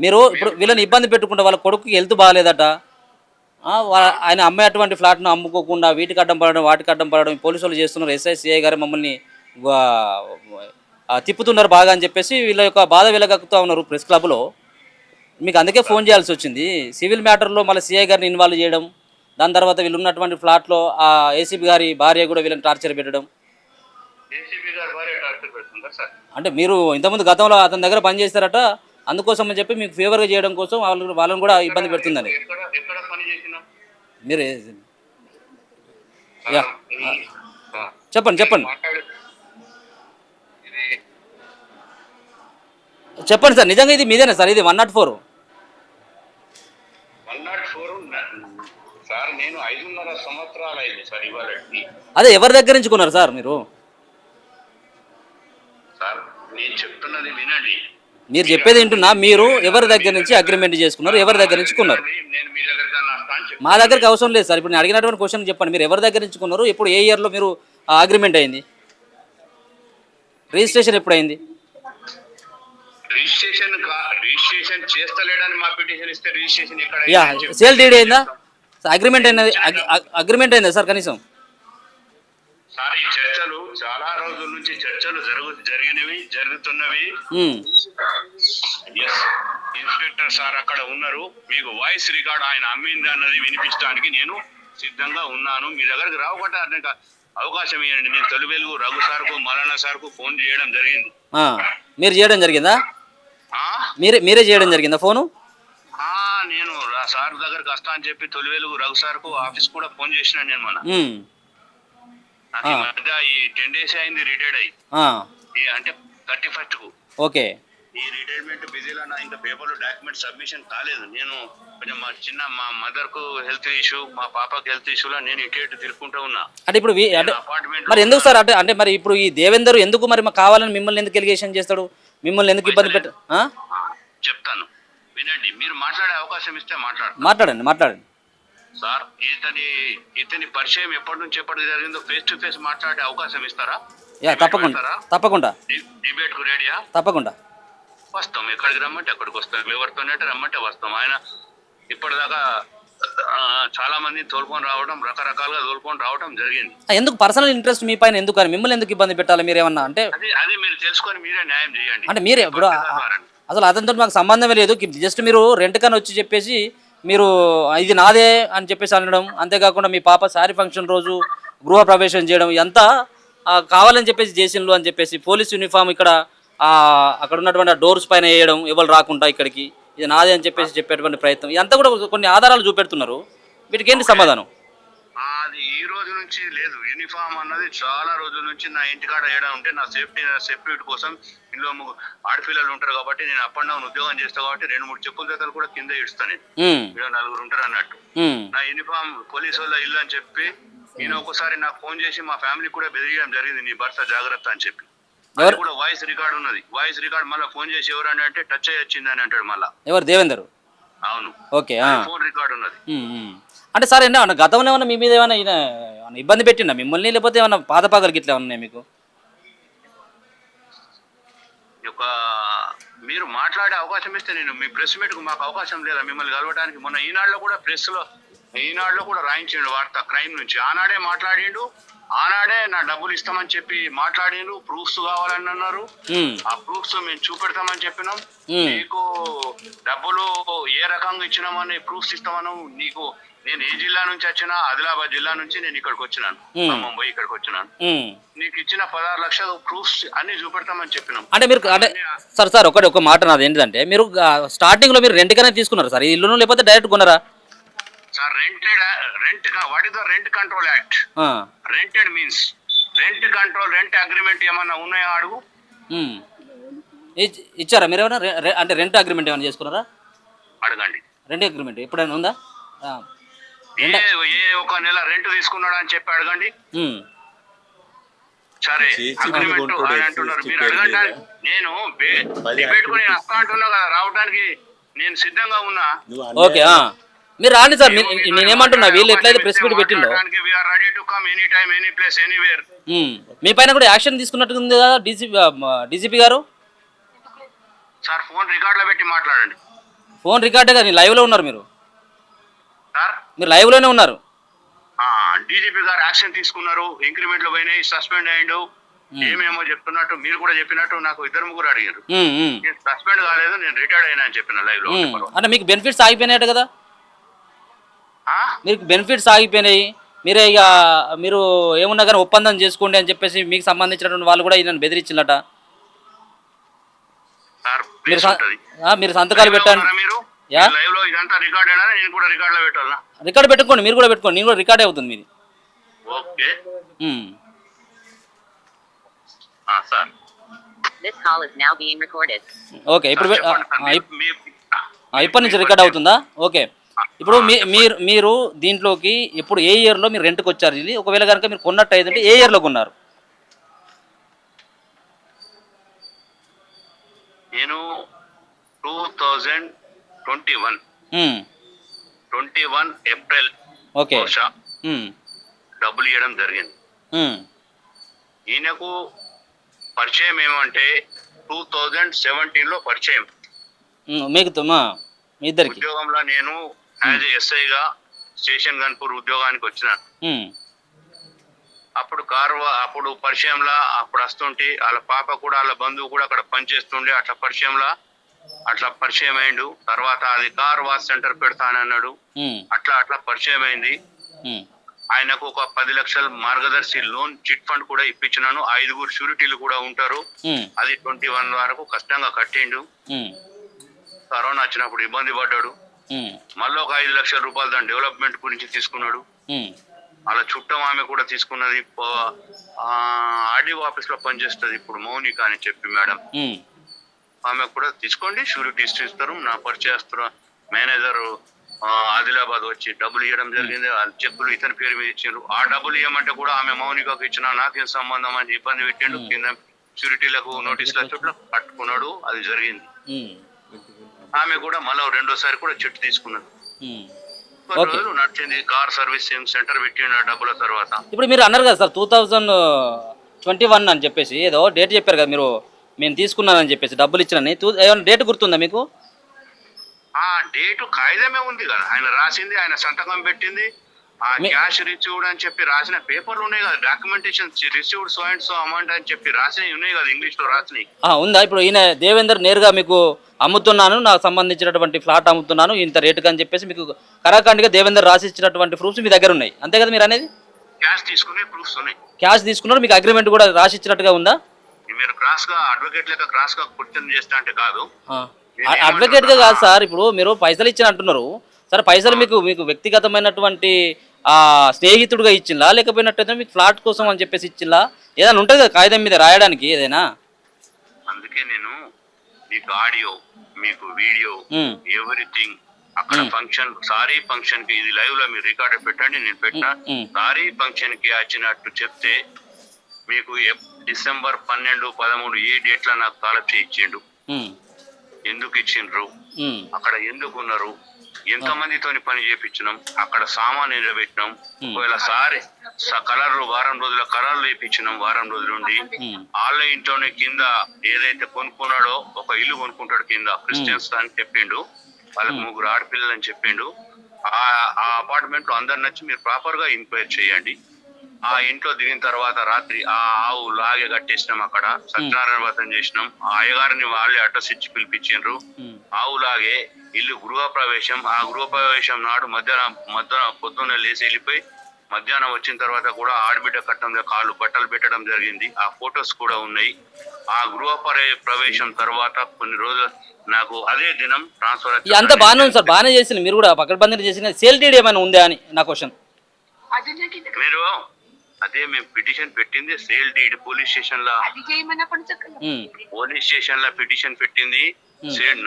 మీరు ఇప్పుడు వీళ్ళని ఇబ్బంది పెట్టుకుంటే వాళ్ళ కొడుకుకి హెల్త్ బాగాలేదట, ఆయన అమ్మే అటువంటి ఫ్లాట్ను అమ్ముకోకుండా వీటికి అడ్డం పడడం వాటికి అడ్డం పడడం పోలీసు వాళ్ళు చేస్తున్నారు. ఎస్ఐ గారు మమ్మల్ని తిప్పుతున్నారు బాగా అని చెప్పేసి వీళ్ళ యొక్క బాధ వెలగక్కుతూ ఉన్నారు ప్రెస్ క్లబ్లో. మీకు అందుకే ఫోన్ చేయాల్సి వచ్చింది. సివిల్ మ్యాటర్లో మళ్ళీ సిఐ గారిని ఇన్వాల్వ్ చేయడం, దాని తర్వాత వీళ్ళు ఉన్నటువంటి ఫ్లాట్లో ఆ ఏసీపీ గారి భార్య కూడా వీళ్ళని టార్చర్ పెట్టడం. అంటే మీరు ఇంతకుముందు గతంలో అతని దగ్గర పనిచేస్తారట, అందుకోసం అని చెప్పి మీకు ఫేవర్గా చేయడం కోసం వాళ్ళని కూడా ఇబ్బంది పెడుతుందని మీరు చెప్పండి చెప్పండి చెప్పండి సార్. నిజంగా ఇది మీదేనా సార్? ఇది 104 సార్. నేను 5.5 సంవత్సరాలు అయింది సార్ ఇవాళకి. అదే ఎవరి దగ్గర నుంచి కొన్నారు సార్ మీరు? సార్ నేను చెప్తున్నది వినండి. మీరు చెప్పేది వింటున్నా. మీరు ఎవరి దగ్గర నుంచి అగ్రిమెంట్ చేసుకున్నారు, ఎవరి దగ్గర నుంచి కొన్నారు? నేను మీ దగ్గర మా దగ్గరికి అవసరం లేదు సార్. ఇప్పుడు నేను అడిగినటువంటి క్వశ్చన్ చెప్పండి. మీరు ఎవరి దగ్గర నుంచి కొన్నారు, ఇప్పుడు ఏ ఇయర్లో మీరు అగ్రిమెంట్ అయింది, రిజిస్ట్రేషన్ ఎప్పుడు అయింది? రిజిస్ట్రేషన్ చేస్తలేడని మా పిటిషన్ ఇస్తే రిజిస్ట్రేషన్ ఎక్కడ? యా, సేల్ డీడ్ అయిందా? అగ్రిమెంట్ అయినది, అగ్రిమెంట్ అయిందా సార్ కనీసం? సార్ ఈ చర్చలు చాలా రోజుల నుంచి చర్చలు జరిగినవి జరుగుతున్నవి. ఇన్స్పెక్టర్ సార్ అక్కడ ఉన్నారు. మీకు వాయిస్ రికార్డ్ ఆయన అమ్మింది అన్నది వినిపించడానికి నేను సిద్ధంగా ఉన్నాను. మీ దగ్గరకు రావకుండా అవకాశం ఇవ్వండి. నేను తొలి వెలుగు రఘు సార్కు మలానా సార్కు ఫోన్ చేయడం జరిగింది. మీరు చేయడం జరిగిందా? మీరే చేయడం జరిగిందా ఫోను? నేను సార్ దగ్గరకు వస్తా అని చెప్పి తొలి వెలుగు రఘు సార్కు ఆఫీస్ కూడా ఫోన్ చేసినా నేను. మన ఈ 10 days అయింది రిటైర్డ్ అయ్యి, అంటే 31st కు. ఓకే, ఈ రిటైర్మెంట్ బిజీలో నా ఇంకా పేపర్లో డాక్యుమెంట్ సబ్మిషన్ కాలేదు. నేను కొంచెం మా మదర్ కు హెల్త్ ఇష్యూ, మా పాపకు హెల్త్ ఇష్యూలో నేను ఇటు తిరుగుకుంటూ ఉన్నా. అంటే ఇప్పుడు మరి ఎందుకు సార్ అంటే మరి ఇప్పుడు ఈ దేవేందర్ ఎందుకు మరి కావాలని మిమ్మల్ని ఎందుకు ఎలిగేషన్ చేస్తాడు, మిమ్మల్ని ఎందుకు ఇబ్బంది చెప్తాను వినండి. మీరు మాట్లాడే అవకాశం ఇస్తే మాట్లాడండి సార్. ఇతని పరిచయం ఎప్పటి నుంచి ఎప్పటికి జరిగిందో ఫేస్ టు ఫేస్ మాట్లాడే అవకాశం ఇస్తారా? తప్పకుండా. డిబేట్ కు రెడీయా? తప్పకుండా వస్తాం. ఎక్కడికి రమ్మంటే అక్కడికి వస్తాం. ఎవరితోనే రమ్మంటే వస్తాం. ఆయన ఇప్పటిదాకా చాలా మంది తోలుకొని రావడం, రకరకాలుగా తోలుకొని రావడం జరిగింది. ఎందుకు పర్సనల్ ఇంట్రెస్ట్ మీ పైన ఎందుకు, అని మిమ్మల్ని ఎందుకు ఇబ్బంది పెట్టాలి? మీరేమన్నా అంటే అది మీరు తెలుసుకొని మీరే న్యాయం చేయండి. అంటే మీరే ఇప్పుడు అసలు అతనితో మాకు సంబంధమే లేదు, జస్ట్ మీరు రెంట్ కని వచ్చి చెప్పేసి మీరు ఇది నాదే అని చెప్పేసి అనడం, అంతేకాకుండా మీ పాప శారీ ఫంక్షన్ రోజు గృహ ప్రవేశం చేయడం, ఇదంతా కావాలని చెప్పేసి జేసీలు అని చెప్పేసి పోలీస్ యూనిఫామ్ ఇక్కడ అక్కడ ఉన్నటువంటి డోర్స్ పైన వేయడం, ఎవరు రాకుండా ఇక్కడికి ఇది నాదే అని చెప్పేసి చెప్పేటువంటి ప్రయత్నం, ఇదంతా కూడా కొన్ని ఆధారాలు చూపెడుతున్నారు. వీటికి ఏంటి సమాధానం? అది ఈ రోజు నుంచి లేదు. యూనిఫామ్ అన్నది చాలా రోజుల నుంచి నా ఇంటికాడ వేయడం ఉంటే నా సేఫ్టీ కోసం ఇంట్లో ఆడపిల్లలు ఉంటారు కాబట్టి నేను అప్ అండ్ డౌన్ ఉద్యోగం చేస్తా కాబట్టి 2-3 చెప్పుల జతలు కూడా కింద ఇస్తాను. నేను 4 ఉంటారు అన్నట్టు. నా యూనిఫామ్ పోలీసు వాళ్ళ ఇల్లు అని చెప్పి నేను ఒకసారి నాకు ఫోన్ చేసి మా ఫ్యామిలీ కూడా బెదిరియడం జరిగింది, నీ భర్త జాగ్రత్త అని చెప్పి. కూడా వాయిస్ రికార్డ్ ఉన్నది. వాయిస్ రికార్డ్ మళ్ళీ ఫోన్ చేసి ఎవరని అంటే టచ్ అయ్యి వచ్చింది అని అంటాడు మళ్ళా. ఎవరు? దేవేందర్? అవును. ఓకే, ఫోన్ రికార్డ్ ఉన్నది. అంటే సార్ ఏమన్నా గతంలో ఏమన్నా మీ మీద ఏమైనా ఇబ్బంది పెట్టిందా మిమ్మల్ని, లేకపోతే ఏమన్నా పాదపాకలకి ఇట్లా ఉన్నాయి మీకు? మీరు మాట్లాడే అవకాశం ఇస్తే నేను మీ ప్రెస్ మీట్ కు మాకు అవకాశం లేదా మిమ్మల్ని కలవడానికి? మొన్న ఈనాడులో కూడా రాయించిండు వార్త క్రైమ్ నుంచి. ఆనాడే మాట్లాడిండు, ఆనాడే నా డబ్బులు ఇస్తామని చెప్పి మాట్లాడిండు. ప్రూఫ్స్ కావాలని అన్నారు. ఆ ప్రూఫ్స్ మేము చూపెడతామని చెప్పినాం. నీకు డబ్బులు ఏ రకంగా ఇచ్చినామని ప్రూఫ్స్ ఇస్తామను. నీకు నేను ఏ జిల్లా నుంచి వచ్చినా, ఆదిలాబాద్ జిల్లా నుంచి నేను ఇక్కడికి వచ్చినాను, ముంబై ఇక్కడికి వచ్చినాను. నీకు ఇచ్చిన 16 లక్షల ప్రూఫ్స్ అన్ని చూపెడతామని చెప్పినాం. అంటే మీరు అంటే సార్ ఒక మాట నాది ఏంటంటే, మీరు స్టార్టింగ్ లో మీరు రెంట్ కనే తీసుకున్నారు సార్ ఈ ఇల్లును, లేకపోతే డైరెక్ట్ కొన్నారా sir? What is the rent control act? Rented means rent control, rent agreement ఏమన్నా ఉన్నాయా అడుగు. ఇచ్చారా మీరు ఏమన్నా? అంటే రెంట్ అగ్రిమెంట్ ఏమైనా చేసుకున్నారా? అడగండి. రెంట్ అగ్రిమెంట్ ఎప్పుడైనా ఉందా? ఏ ఒక నెల రెంట్ తీసుకున్నాడు అని చెప్పి అడగండి. ఉమ్, సరే చేసి అగ్రిమెంట్ కొనుక్కోడు, అని అంటున్నారు, మీరు పేరు అడగండి. లేదా? నేను పది పెట్టుకుని activities. అక్క అంటున్నా కదా, రావడానికి నేను సిద్ధంగా ఉన్నా. నువ్వు ఓకే మీరు రాండి సార్. నేనేమంటున్నా వీళ్ళు ఎట్లయితే ప్రెస్ మీట్ పెట్టిండో ready to come any time any place anywhere. మీ పైన కూడా యాక్షన్ తీసుకున్నట్టుంది కదా డీజీపీ గారు. సార్ ఫోన్ రికార్డ్ లో పెట్టి మాట్లాడండి ఫోన్ రికార్డే కదా, లైవ్లో ఉన్నారు మీరు. సార్. మీరు లైవ్లోనే ఉన్నారు. డీజీపీ గారు యాక్షన్ తీసుకున్నారు, ఇంక్రిమెంట్లు పోయినాయి, సస్పెండ్ అయ్యిండు, ఏమేమో చెప్తున్నట్టు మీరు కూడా చెప్పినట్టు నాకు ఇద్దరు ముగ్గురు అడిగారు. నేను సస్పెండ్ కాలేదు, నేను రిటైర్డ్ అయినా అని చెప్పిన లైవ్ లో. అంటే మీకు బెనిఫిట్స్ ఆగిపోయినాయట కదా, మీకు బెనిఫిట్స్ ఆగిపోయినాయి. మీరే ఇక మీరు ఏమున్నా కానీ ఒప్పందం చేసుకోండి అని చెప్పేసి మీకు సంబంధించినటువంటి వాళ్ళు కూడా ఈయన బెదిరించినట. మీరు సంతకాలు పెట్టండి. మీరు లైవ్ లో ఇదంతా రికార్డ్ అయినా నేను కూడా రికార్డ్ లో పెట్టాలా? రికార్డ్ పెట్టుకోండి, మీరు కూడా పెట్టుకోండి, నేను కూడా రికార్డ్ అవుతుంది మీది. Okay sir. ఓకే ఇప్పుడు ఇప్పటి నుంచి రికార్డ్ అవుతుందా? ఓకే ఇప్పుడు మీరు దీంట్లోకి ఇప్పుడు ఏ ఇయర్లో మీరు రెంట్కి వచ్చారు? ఇది ఒకవేళ కనుక మీరు కొన్నట్టు అయితే ఏ ఇయర్లో కొన్నారు? నేను 2021 ఏప్రిల్ ఓకే డబ్బులు ఇవ్వడం జరిగింది. ఈయనకు పరిచయం ఏమంటే 2017 లో పరిచయం. మీకు మీ ఇద్దరికి ఉద్యోగంలో నేను యాజ్ ఎస్ఐగా స్టేషన్ గన్పూర్ ఉద్యోగానికి వచ్చినాను. అప్పుడు పరిచయంలా అప్పుడు వస్తుంటే వాళ్ళ పాప కూడా వాళ్ళ బంధువు కూడా అక్కడ పనిచేస్తుండే, అట్లా పరిచయం అయిండు. తర్వాత అది కార్ వాష్ సెంటర్ పెడతానన్నాడు, అట్లా పరిచయం అయింది. ఆయనకు ఒక 10 లక్షల మార్గదర్శి లోన్ చిట్ ఫండ్ కూడా ఇప్పించినాను. 5 షూరిటీలు కూడా ఉంటారు, అది 21 వరకు కష్టంగా కట్టిండు. కరోనా వచ్చినప్పుడు ఇబ్బంది పడ్డాడు, మళ్ళీ ఒక 5 లక్షల రూపాయలు దాని డెవలప్మెంట్ గురించి తీసుకున్నాడు. అలా చుట్టం ఆమె కూడా తీసుకున్నది, ఆర్డీఓ ఆఫీస్ లో పనిచేస్తుంది ఇప్పుడు మౌనిక అని చెప్పి మేడం, ఆమె కూడా తీసుకోండి షూరిటీస్ ఇస్తారు. నా పరిచయస్తున్న మేనేజర్ ఆదిలాబాద్ వచ్చి డబ్బులు ఇవ్వడం జరిగింది. ఆ చెక్కులు ఇతని పేరు మీద ఇచ్చిండ్రు. ఆ డబ్బులు ఇవ్వమంటే కూడా ఆమె మౌనికకు ఇచ్చిన, నాకేం సంబంధం అని ఇబ్బంది పెట్టిండు. కింద షూరిటీలకు నోటీసుల చుట్టూ పట్టుకున్నాడు, అది జరిగింది. ఆమె కూడా మళ్ళీ రెండోసారి కూడా చెట్టు తీసుకున్నది. రోజులు నడిచింది, కార్ సర్వీసింగ్ సెంటర్ పెట్టిండు డబ్బుల తర్వాత. ఇప్పుడు మీరు అన్నారు కదా సార్ 2021 అని చెప్పేసి ఏదో డేట్ చెప్పారు కదా మీరు, మేము తీసుకున్నానని చెప్పేసి డబ్బులు ఇచ్చినని, ఏమైనా డేట్ గుర్తుందా మీకు? ఆ డేటు కాగితమే ఉంది కదా, ఆయన రాసింది, ఆయన సంతకం పెట్టింది. ఆ క్యాష్ రిసీవ్డ్ అని చెప్పి రాసిన పేపర్లు ఉన్నాయి కదా, documentation received so and so amount అని చెప్పి రాసినవి ఉన్నాయి కదా, ఇంగ్లీష్ లో రాసినవి. ఉందా? ఇప్పుడు ఈయన దేవేందర్ నేరుగా మీకు అమ్ముతున్నాను, నాకు సంబంధించినటువంటి ఫ్లాట్ అమ్ముతున్నాను ఇంత రేటుగా అని చెప్పేసి మీకు కరాఖండిగా దేవేందర్ రాసి ఇచ్చినటువంటి ప్రూఫ్స్ మీ దగ్గర ఉన్నాయి, అంతే కదా మీరు అనేది? క్యాష్ తీసుకునే ప్రూఫ్స్ ఉన్నాయి. క్యాష్ తీసుకున్నారు, మీకు అగ్రిమెంట్ కూడా రాసి ఇచ్చినట్టుగా ఉందా? మీరు క్రాస్ గా అడ్వకేట్ లెక్క క్రాస్ గా క్వశ్చన్ చేస్తా అంటే కాదు, అడ్వకేట్ గా కాదు సార్. ఇప్పుడు మీరు పైసలు ఇచ్చిన అంటున్నారు సరే, పైసలు మీకు వ్యక్తిగతమైనటువంటి స్నేహితుడుగా ఇచ్చిందా, లేకపోయినట్టయితే మీకు ఫ్లాట్ కోసం అని చెప్పేసి ఇచ్చిందా? ఏదైనా ఉంటుంది కదా కాగితం మీద రాయడానికి ఏదైనా. అందుకే నేను మీకు ఆడియో, మీకు వీడియో, ఎవ్రీథింగ్ అక్కడ ఫంక్షన్, సారీ ఫంక్షన్ కి, ఇది లైవ్ లో మీరు రికార్డ్ పెట్టండి, నేను పెట్టినా. సారీ ఫంక్షన్ కి వచ్చినట్టు చెప్తే మీకు డిసెంబర్ 12, 13 ఏ డేట్ లో నాకు తాలప్ చేయించిండు, ఎందుకు ఇచ్చిండ్రు, అక్కడ ఎందుకు ఉన్నారు, ఎంత మందితోని పని చేయించినాం, అక్కడ సామాన్ నిలబెట్టినాం. ఒకవేళ సారీ కలర్లు వారం రోజుల కలర్లు వేయించినాం, వారం రోజుల నుండి వాళ్ళ ఇంట్లోనే కింద ఏదైతే కొనుక్కున్నాడో ఒక ఇల్లు కొనుక్కుంటాడు కింద, క్రిస్టియన్స్ అని చెప్పిండు, వాళ్ళకి 3 ఆడపిల్లలు అని చెప్పిండు. ఆ అపార్ట్మెంట్ లో అందరు నచ్చి మీరు ప్రాపర్ గా ఎంక్వైరీ చేయండి. ఆ ఇంట్లో దిగిన తర్వాత రాత్రి ఆ ఆవు లాగే కట్టేసినాం, అక్కడ సత్యనారాయణ వ్రతం చేసినాం. ఆ అయ్యగారిని వాళ్ళే అడ్రస్ ఇచ్చి పిలిపించిండ్రు. ఆవు లాగే ఇల్లు గృహప్రవేశం, ఆ గృహప్రవేశం నాడు మధ్యాహ్నం పొద్దున్న లేచి వెళ్ళిపోయి మధ్యాహ్నం వచ్చిన తర్వాత కూడా ఆడబిడ్డ కట్టంలో కాళ్ళు బట్టలు పెట్టడం జరిగింది. ఆ ఫొటోస్ కూడా ఉన్నాయి. ఆ ప్రవేశం తర్వాత కొన్ని రోజులు నాకు అదే దినం ట్రాన్స్ఫర్. అంతా బాగానే ఉంది సార్, బాగానే చేసిన మీరు కూడా పకడ్బందీ చేసిన. సేల్ డీడ్ ఏమైనా ఉందా అని నా క్వశ్చన్. మీరు అదే మేము పిటిషన్ పెట్టింది సేల్ డీడ్ పోలీస్ స్టేషన్ లో పిటిషన్ పెట్టింది.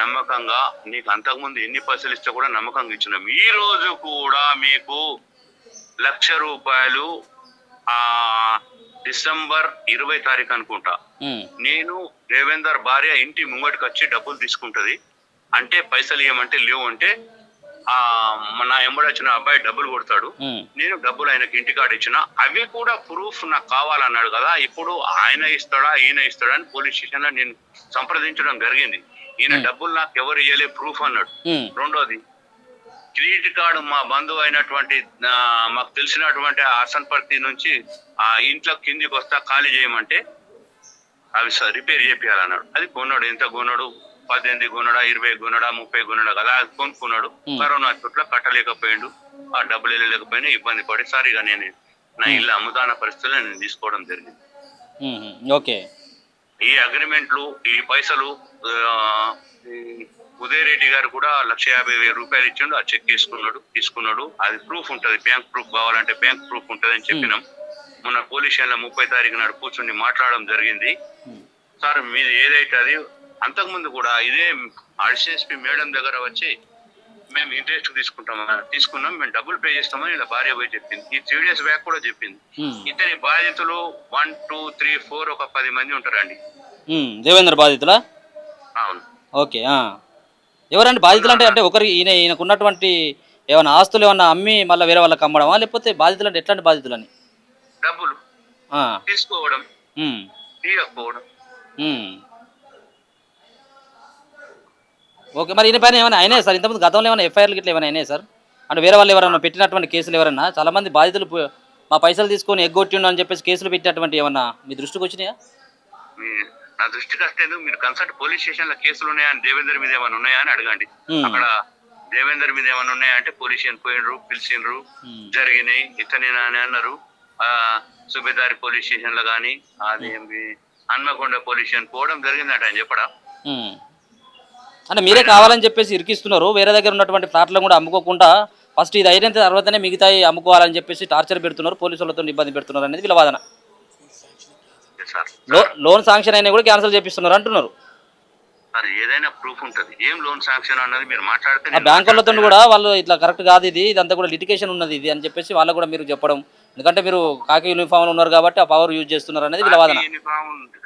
నమ్మకంగా నీకు అంతకుముందు ఎన్ని పైసలు ఇస్తే కూడా నమ్మకంగా ఇచ్చినాం. ఈ రోజు కూడా మీకు ₹1,00,000 ఆ డిసెంబర్ 20 తారీఖు అనుకుంటా నేను దేవేందర్ భార్య ఇంటి ముంగటికి వచ్చి డబ్బులు తీసుకుంటది. అంటే పైసలు ఇవ్వమంటే లేవు అంటే నా ఎంబడి వచ్చిన అబ్బాయి డబ్బులు కొడతాడు. నేను డబ్బులు ఆయనకి ఇంటికాడ ఇచ్చిన, అవి కూడా ప్రూఫ్ నాకు కావాలన్నాడు కదా. ఇప్పుడు ఆయన ఇస్తాడా ఈయన ఇస్తాడా అని పోలీస్ స్టేషన్ లో నేను సంప్రదించడం జరిగింది. ఈయన డబ్బులు నాకు ఎవరు ఇవ్వలే ప్రూఫ్ అన్నాడు. రెండోది క్రెడిట్ కార్డు మా బంధువు అయినటువంటి మాకు తెలిసినటువంటి హసన్పర్తి నుంచి ఆ ఇంట్లో కిందికి వస్తా ఖాళీ చేయమంటే అవి రిపేర్ చేపియాలన్నాడు. అది కొన్నాడు. ఎంత కొన్నాడు? 18 కొన్నాడా, 20 కొన్నాడా, 30 కొన్నాడా కదా, అది కొనుక్కున్నాడు. కరోనా చుట్ల కట్టలేకపోయిండు, ఆ డబ్బులు వెళ్ళలేకపోయినా ఇబ్బంది పడి సారిగా నేను నా ఇల్లు అమ్ముతాన పరిస్థితుల్లో నేను తీసుకోవడం జరిగింది. ఓకే. ఈ అగ్రిమెంట్లు ఈ పైసలు ఉదయరెడ్డి గారు కూడా ₹150,000 ఇచ్చిండు. ఆ చెక్ తీసుకున్నాడు. అది ప్రూఫ్ ఉంటది, బ్యాంక్ ప్రూఫ్ కావాలంటే బ్యాంక్ ప్రూఫ్ ఉంటది అని చెప్పినాం. మొన్న పోలీస్ స్టేషన్ 30 తారీఖు నాడు కూర్చుని మాట్లాడడం జరిగింది. సార్ మీది ఏదైతే అది అంతకుముందు కూడా ఇదే అడిషనల్ మేడం దగ్గర వచ్చి మేము ఇంట్రెస్ట్ తీసుకున్నాం, మేము డబ్బులు పే చేస్తామని ఇలా భార్య పోయి చెప్పింది. ఈ 3 days బ్యాక్ కూడా చెప్పింది. ఇతని బాధితులు 1, 2, 3, 4 ఒక 10 మంది ఉంటారండి. దేవేంద్ర బాధితులా? అవును. ఓకే. ఎవరండి బాధితులు? అంటే ఒకరి ఈయనకు ఉన్నటువంటి ఏమైనా ఆస్తులు ఏమన్నా అమ్మి మళ్ళీ వేరే వాళ్ళకి అమ్మడమా, లేకపోతే బాధితులు అంటే ఎట్లాంటి బాధితులు అని? డబ్బులు తీసుకోవడం, తీయకపోవడం. ఓకే. మరి ఈయన పైన ఏమైనా అయినాయి సార్? ఇంతకుముందు గతంలో ఏమైనా ఎఫ్ఐఆర్లు గిట్లా ఏమైనా అయినాయి సార్? అంటే వేరే వాళ్ళు ఎవరైనా పెట్టినటువంటి కేసులు ఎవరైనా? చాలా మంది బాధితులు మా పైసలు తీసుకొని ఎగ్గొట్టిండు అని చెప్పేసి కేసులు పెట్టినటువంటి ఏమన్నా మీ దృష్టికి వచ్చినాయా? నా దృష్టికి వస్తేందుకు మీరు కన్సల్ట్ పోలీస్ స్టేషన్ లో కేసులు ఉన్నాయని దేవేందర్ మీద ఏమైనా ఉన్నాయా అని అడగండి. అక్కడ దేవేందర్ మీద ఏమైనా ఉన్నాయా అంటే పోలీస్ స్టేషన్ పోయినరు, పిలిచిండ్రు, జరిగినాయి ఇతనేనా అని అన్నారు. సుబేదారి పోలీస్ స్టేషన్ లో గానీ అది హన్మకొండ పోలీస్ స్టేషన్ పోవడం జరిగిందట ఆయన చెప్పడా. అంటే మీరే కావాలని చెప్పేసి ఇరికిస్తున్నారు. వేరే దగ్గర ఉన్నటువంటి ఫ్లాట్లను కూడా అమ్ముకోకుండా ఫస్ట్ ఇది అయిన తర్వాతనే మిగతాయి అమ్ముకోవాలని చెప్పేసి టార్చర్ పెడుతున్నారు, పోలీసులతో ఇబ్బంది పెడుతున్నారు అనేది వీళ్ళ వాదన. లోన్ శాంక్షన్ అయినా కూడా క్యాన్సిల్ చేపిస్తున్నారు అంటున్నారు. ఏదైనా ప్రూఫ్ ఉంటది. ఏం లోన్ శాంక్షన్ అన్నది మీరు మాట్లాడితే బ్యాంకులతో కూడా వాళ్ళు ఇట్లా కరెక్ట్ కాదు, ఇదంతా కూడా లిటిగేషన్ ఉన్నది ఇది అని చెప్పేసి వాళ్ళకు కూడా మీరు చెప్పడం. ఎందుకంటే మీరు కాకి యూనిఫామ్ ఉన్నారు కాబట్టి ఆ పవర్ యూజ్ చేస్తున్నారు అనేది వీళ్ళ వాదన.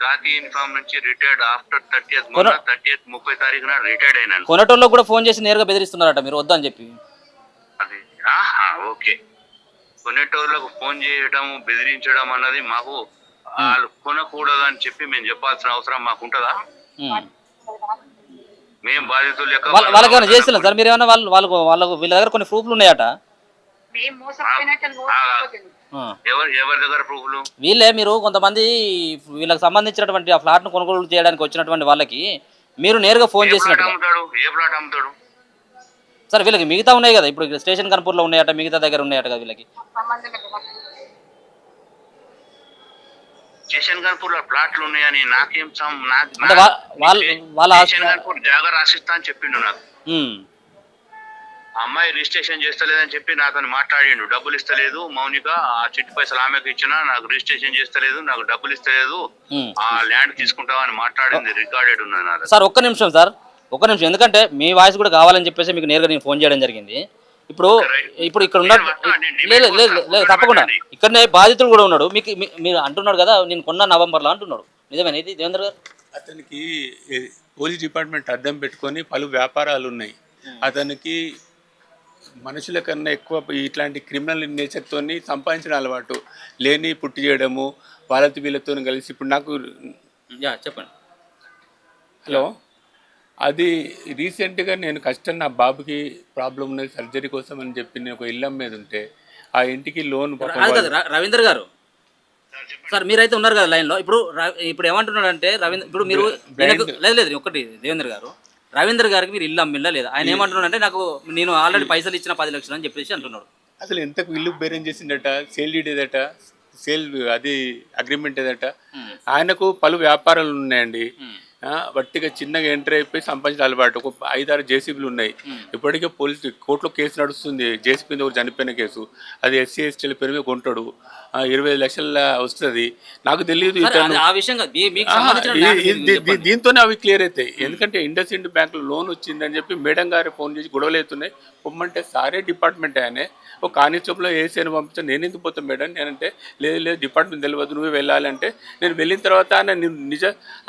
కాకి యూనిఫామ్ నుంచి రిటైర్డ్ ఆఫ్టర్ 30th 30 తారీఖున రిటైర్డ్ అయినాను. కొనటోళ్ళకు కూడా ఫోన్ చేసి నేరుగా బెదిరిస్తున్నారట మీరు వద్దని చెప్పి. అది ఓకే. కొనేటోళ్ళకు ఫోన్ చేయడం బెదిరించడం అన్నది మాకు వాళ్ళు కొనకూడదు అని చెప్పి మేము చెప్పాల్సిన అవసరం మాకు ఉంటుందా? మేము బాధితులు వాళ్ళకి ఏమైనా చేస్తున్నాం సార్ మీరు? ఏమైనా వాళ్ళకు వీళ్ళ దగ్గర కొన్ని ప్రూఫ్లు ఉన్నాయట. ఎవరి దగ్గర ప్రూఫ్లు? వీళ్ళే మీరు కొంతమంది వీళ్ళకి సంబంధించినటువంటి ఆ ఫ్లాట్ ను కొనుగోలు చేయడానికి వచ్చినటువంటి వాళ్ళకి మీరు నేరుగా ఫోన్ చేసినట్టు. ఏ ప్లాట్ అమ్ముతాడు సార్? వీళ్ళకి మిగతా ఉన్నాయి కదా, ఇప్పుడు స్టేషన్ కన్పూర్లో ఉన్నాయట, మిగతా దగ్గర ఉన్నాయట కదా వీళ్ళకి. స్టేషన్ కన్పూర్ లో ప్లాట్లు ఉన్నాయని నాకేం జాగా రాసిస్తా అని చెప్పిండు నాకు. అమ్మాయి రిజిస్ట్రేషన్ చేస్తలేదని చెప్పి నాతో మాట్లాడిండు. డబ్బులు ఇస్తలేదు మౌనిక, ఆ చిట్టి పైసలు ఆమెకు ఇచ్చినా నాకు రిజిస్ట్రేషన్ చేస్తలేదు, నాకు డబ్బులు ఇస్తలేదు, ఆ ల్యాండ్ తీసుకుంటావని మాట్లాడింది. రికార్డెడ్ ఉన్నది సార్. ఒక్క నిమిషం సార్, ఒక్క నిమిషం. ఎందుకంటే మీ వాయిస్ కూడా కావాలని చెప్పేసి మీకు నేరుగా నేను ఫోన్ చేయడం జరిగింది. ఇప్పుడు ఇక్కడ ఉన్న లేదు తప్పకుండా ఇక్కడనే బాధితుడు కూడా ఉన్నాడు. మీకు మీరు అంటున్నాడు కదా నేను కొన్న నవంబర్లో అంటున్నాడు. నిజమేనా ఇది దేవేంద్ర గారు? అతనికి పోలీస్ డిపార్ట్మెంట్ అద్దం పెట్టుకొని పలు వ్యాపారాలు ఉన్నాయి. అతనికి మనుషుల కన్నా ఎక్కువ ఇట్లాంటి క్రిమినల్ నేచర్తో సంపాదించిన అలవాటు, లేని పుట్టి చేయడము, వాళ్ళతో వీళ్ళతో కలిసి. ఇప్పుడు నాకు చెప్పండి. హలో, అది రీసెంట్గా నేను కష్టం, నా బాబుకి ప్రాబ్లం ఉన్నది సర్జరీ కోసం అని చెప్పి నేను ఒక ఇల్లు మీద ఉంటే ఆ ఇంటికి లోన్. రవీందర్ గారు సార్ మీరైతే ఉన్నారు కదా లైన్లో. ఇప్పుడు ఏమంటున్నాడు అంటే రవీంద్ర, ఇప్పుడు మీరు లేదు ఒకటి దేవేంద్ర గారు, రవీంద్ర గారికి మీరు ఇల్లు అమ్మిల్లా లేదా? ఆయన ఏమంటున్నాడు అంటే నేను ఆల్రెడీ పైసలు ఇచ్చిన 10 లక్షలు అని చెప్పేసి అంటున్నాడు. అసలు ఎంతకు ఇల్లు బేరం చేసిందట, సేల్ డీడ్ ఏదట, సేల్ అది అగ్రిమెంట్ ఏదట. ఆయనకు పలు వ్యాపారాలు ఉన్నాయండి. వట్టిగా చిన్నగా ఎంటర్ అయిపోయి సంపాదించిన అలవాటు. ఒక 5-6 జేసీబీలు ఉన్నాయి. ఇప్పటికే పోలీసు కోర్టులో కేసు నడుస్తుంది. జేసీబీ మీద ఒకరు చనిపోయిన కేసు. అది ఎస్సీ ఎస్టీల పేరు మీద కొంటాడు. 25 లక్షల వస్తుంది. నాకు తెలియదు ఇతను. ఆ విషయం కాదు, మీకు సంబంధించిన ల్యాండ్ మీరు చెప్పండి. దీంతోనే అవి క్లియర్ అవుతాయి. ఎందుకంటే ఇండస్ ఇండ్ బ్యాంకులో లోన్ వచ్చిందని చెప్పి మేడం గారు ఫోన్ చేసి గొడవలు అవుతున్నాయి. పొమ్మంటే సారే డిపార్ట్మెంట్ ఆయనే ఒక కానిస్టేబుల్ ఏసీని పంపించాను. నేను ఎందుకు పోతాను మేడం? నేనంటే లేదు లేదు డిపార్ట్మెంట్ తెలియదు, నువ్వే వెళ్ళాలంటే నేను వెళ్ళిన తర్వాత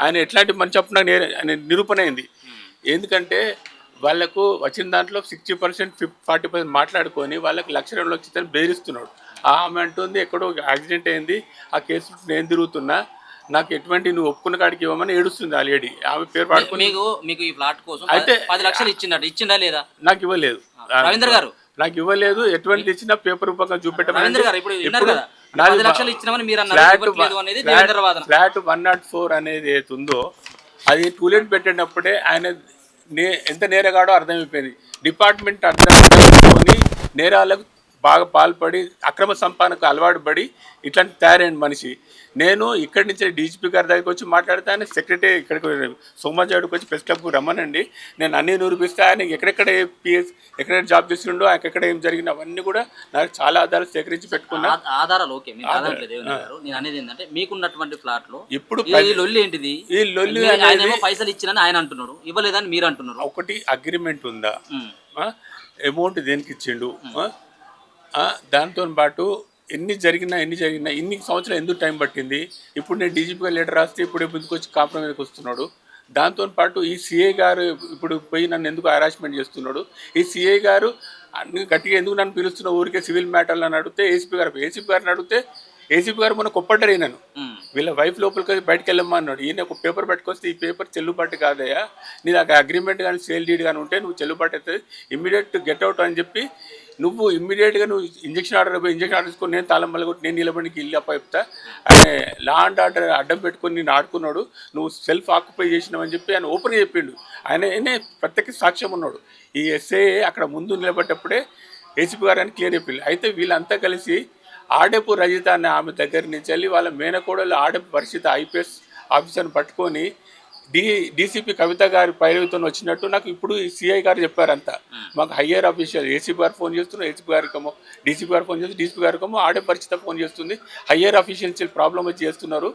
ఆయన ఎట్లాంటి మంచి అప్పుడు ఆయన నిరూపణ అయింది. ఎందుకంటే వాళ్ళకు వచ్చిన దాంట్లో 60% 40% మాట్లాడుకొని వాళ్ళకి 1,00,000 వచ్చిందని బెదిరిస్తున్నాడు. ఆమె అంటుంది ఎక్కడో యాక్సిడెంట్ అయింది, ఆ కేసు నేను తిరుగుతున్నా, నాకు ఎటువంటి నువ్వు ఒప్పుకున్న కాడికి ఇవ్వమని ఏడుస్తుంది ఆ లేడీ. ఆమె పేరు పాడుకొని మీకు ఈ ఫ్లాట్ కోసం అయితే 10 లక్షలు ఇచ్చిందా లేదా? నాకు ఇవ్వలేదు. రవీంద్ర గారు నాకు ఇవ్వలేదు. ఎటువంటి ఇచ్చినా పేపర్ రూపంగా రవీంద్ర గారు ఇప్పుడు విన్నారు కదా, 10 లక్షలు ఇచ్చినామని మీరు అన్నారు, ఇవ్వట్లేదు అనేది దేవేంద్ర వాదన. ఫ్లాట్ 104 అనేది ఏతుందో అది టూలెట్ పెట్టినప్పుడే ఆయన ఎంత నేరగాడో అర్థమైపోయింది. డిపార్ట్మెంట్ అర్థం చేసుకొని నేరాలకు బాగా పాల్పడి అక్రమ సంపాదనకు అలవాటు పడి ఇట్లాంటి తయారైన మనిషి. నేను ఇక్కడి నుంచి డీజీపీ గారి దగ్గరికి వచ్చి మాట్లాడితే ఆయన సెక్రటరీ ఇక్కడికి సోమాజాడుకు వచ్చి ప్రెస్ క్లబ్కు రమ్మనండి, నేను అన్నీ నిరూపిస్తే ఆయన ఎక్కడెక్కడ పిఎస్ ఎక్కడెక్కడ జాబ్ చేసిండో ఎక్కడ ఏం జరిగిందో అవన్నీ కూడా నాకు చాలా ఆధారాలు సేకరించి పెట్టుకున్నా. ఆధారాలు ఓకే, నేను అనేది ఏంటంటే మీకున్నటువంటి ఫ్లాట్ లో ఇప్పుడు ఈ లొల్లి ఏంటిది? ఈ లొల్లి ఆయన పైసలు ఇచ్చినని ఆయన అంటున్నాడు, ఇవ్వలేదని మీరు అంటున్నారు. ఒకటి అగ్రిమెంట్ ఉందా, అమౌంట్ దేనికి ఇచ్చిండు, దాంతో పాటు ఎన్ని జరిగినా ఇన్ని సంవత్సరాలు ఎందుకు టైం పట్టింది. ఇప్పుడు నేను డీజీపీగా లెటర్ రాస్తే ఇప్పుడు ముందుకు వచ్చి కాంప్రమైజ్కి వస్తున్నాడు. దాంతో పాటు ఈ సిఐ గారు ఇప్పుడు పోయి నన్ను ఎందుకు హరాస్మెంట్ చేస్తున్నాడు. ఈ సిఐ గారు గట్టిగా ఎందుకు నన్ను పిలుస్తున్న ఊరికే సివిల్ మ్యాటర్లు అని అడిగితే ఏసీపీ గారిని అడిగితే ఏసీపీ గారు మొన్న కొప్పడ్డారు ఈయనను. వీళ్ళ వైఫ్ లోపలికి బయటకు వెళ్ళమ్మా అన్నాడు. ఈయన ఒక పేపర్ పెట్టుకొస్తే ఈ పేపర్ చెల్లుబాటు కాదయ్యా, నీ దగ్గర అగ్రిమెంట్ కానీ సేల్ డీడ్ కానీ ఉంటే నువ్వు చెల్లుబాటు అవుతుంది, ఇమ్మీడియట్ గెట్ అవుట్ అని చెప్పి నువ్వు ఇమ్మీడియట్గా నువ్వు ఇంజక్షన్ ఆర్డర్ తీసుకొని నేను తాళం కొట్టి నేను నిలబడికి ఇల్లు అప్పచెప్తా. ఆయన లా అండ్ ఆర్డర్ అడ్డం పెట్టుకొని నేను ఆడుకున్నాడు, నువ్వు సెల్ఫ్ ఆక్యుపై చేసినావని చెప్పి ఆయన ఓపెన్గా చెప్పిండు. ఆయనే ప్రత్యక్ష సాక్ష్యం ఉన్నాడు. ఈ ఎస్ఐ అక్కడ ముందు నిలబడ్డప్పుడే ఏసీపీ గారు అని క్లియర్ చెప్పింది. అయితే వీళ్ళంతా కలిసి ఆడెపు రజిత అనే ఆమె దగ్గర నుంచి వెళ్ళి వాళ్ళ మేనకోడలు ఆడెపు పరిస్థితి ఐపీఎస్ ఆఫీసర్ని పట్టుకొని డీసీపీ కవిత గారి పైరవితో వచ్చినట్టు నాకు ఇప్పుడు సిఐ గారు చెప్పారంతా. మాకు హయ్యర్ ఆఫీషియల్ ఏసీపీ గారు ఫోన్ చేస్తున్నారు, ఏసీపీ గారికేమో డీసీపీ గారు ఫోన్ చేస్తుంది, డీసీపీ గారికేమో ఆడే పరిస్థితి ఫోన్ చేస్తుంది, హయ్యర్ ఆఫీషియల్ ప్రాబ్లం వచ్చి చేస్తున్నారు.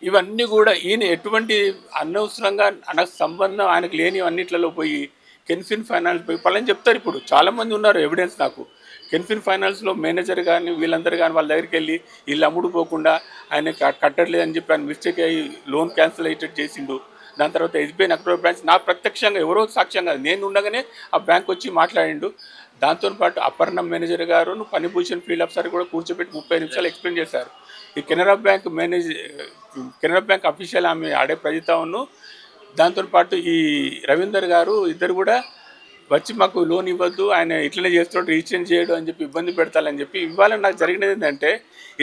ఇవన్నీ కూడా ఈయన ఎటువంటి అనవసరంగా నాకు సంబంధం ఆయనకు లేని అన్నిట్లలో పోయి కెన్ఫిన్ ఫైనాన్స్ పోయి పలాని చెప్తారు. ఇప్పుడు చాలామంది ఉన్నారు ఎవిడెన్స్ నాకు. కెన్ఫిన్ ఫైనాన్స్లో మేనేజర్ కానీ వీళ్ళందరూ కానీ వాళ్ళ దగ్గరికి వెళ్ళి వీళ్ళు అమ్ముడుపోకుండా ఆయన కట్టట్లేదని చెప్పి ఆయన మిస్టేక్ అయ్యి లోన్ క్యాన్సిల్ అయ్యేటట్టు చేసిండు. దాని తర్వాత ఎస్బీఐ నక్రోడ్ బ్రాంచ్ నా ప్రత్యక్షంగా ఎవరో సాక్ష్యంగా నేను ఉండగానే ఆ బ్యాంక్ వచ్చి మాట్లాడిండు. దాంతోపాటు అపర్ణ మేనేజర్ గారు పనిభూషణ్ ఫీల్డ్ ఆఫీసర్ కూడా కూర్చోబెట్టి 30 నిమిషాలు ఎక్స్ప్లెయిన్ చేశారు. ఈ కెనరా బ్యాంక్ అఫీషియల్ ఆమె ఆడే ప్రజితను దాంతోపాటు ఈ రవీందర్ గారు ఇద్దరు కూడా వచ్చి మాకు లోన్ ఇవ్వద్దు, ఆయన ఇట్లనే చేస్తున్నాడు, రిజిస్ట్రేషన్ చేయడు అని చెప్పి ఇబ్బంది పెడతాలని చెప్పి. ఇవాళ నాకు జరిగినది ఏంటంటే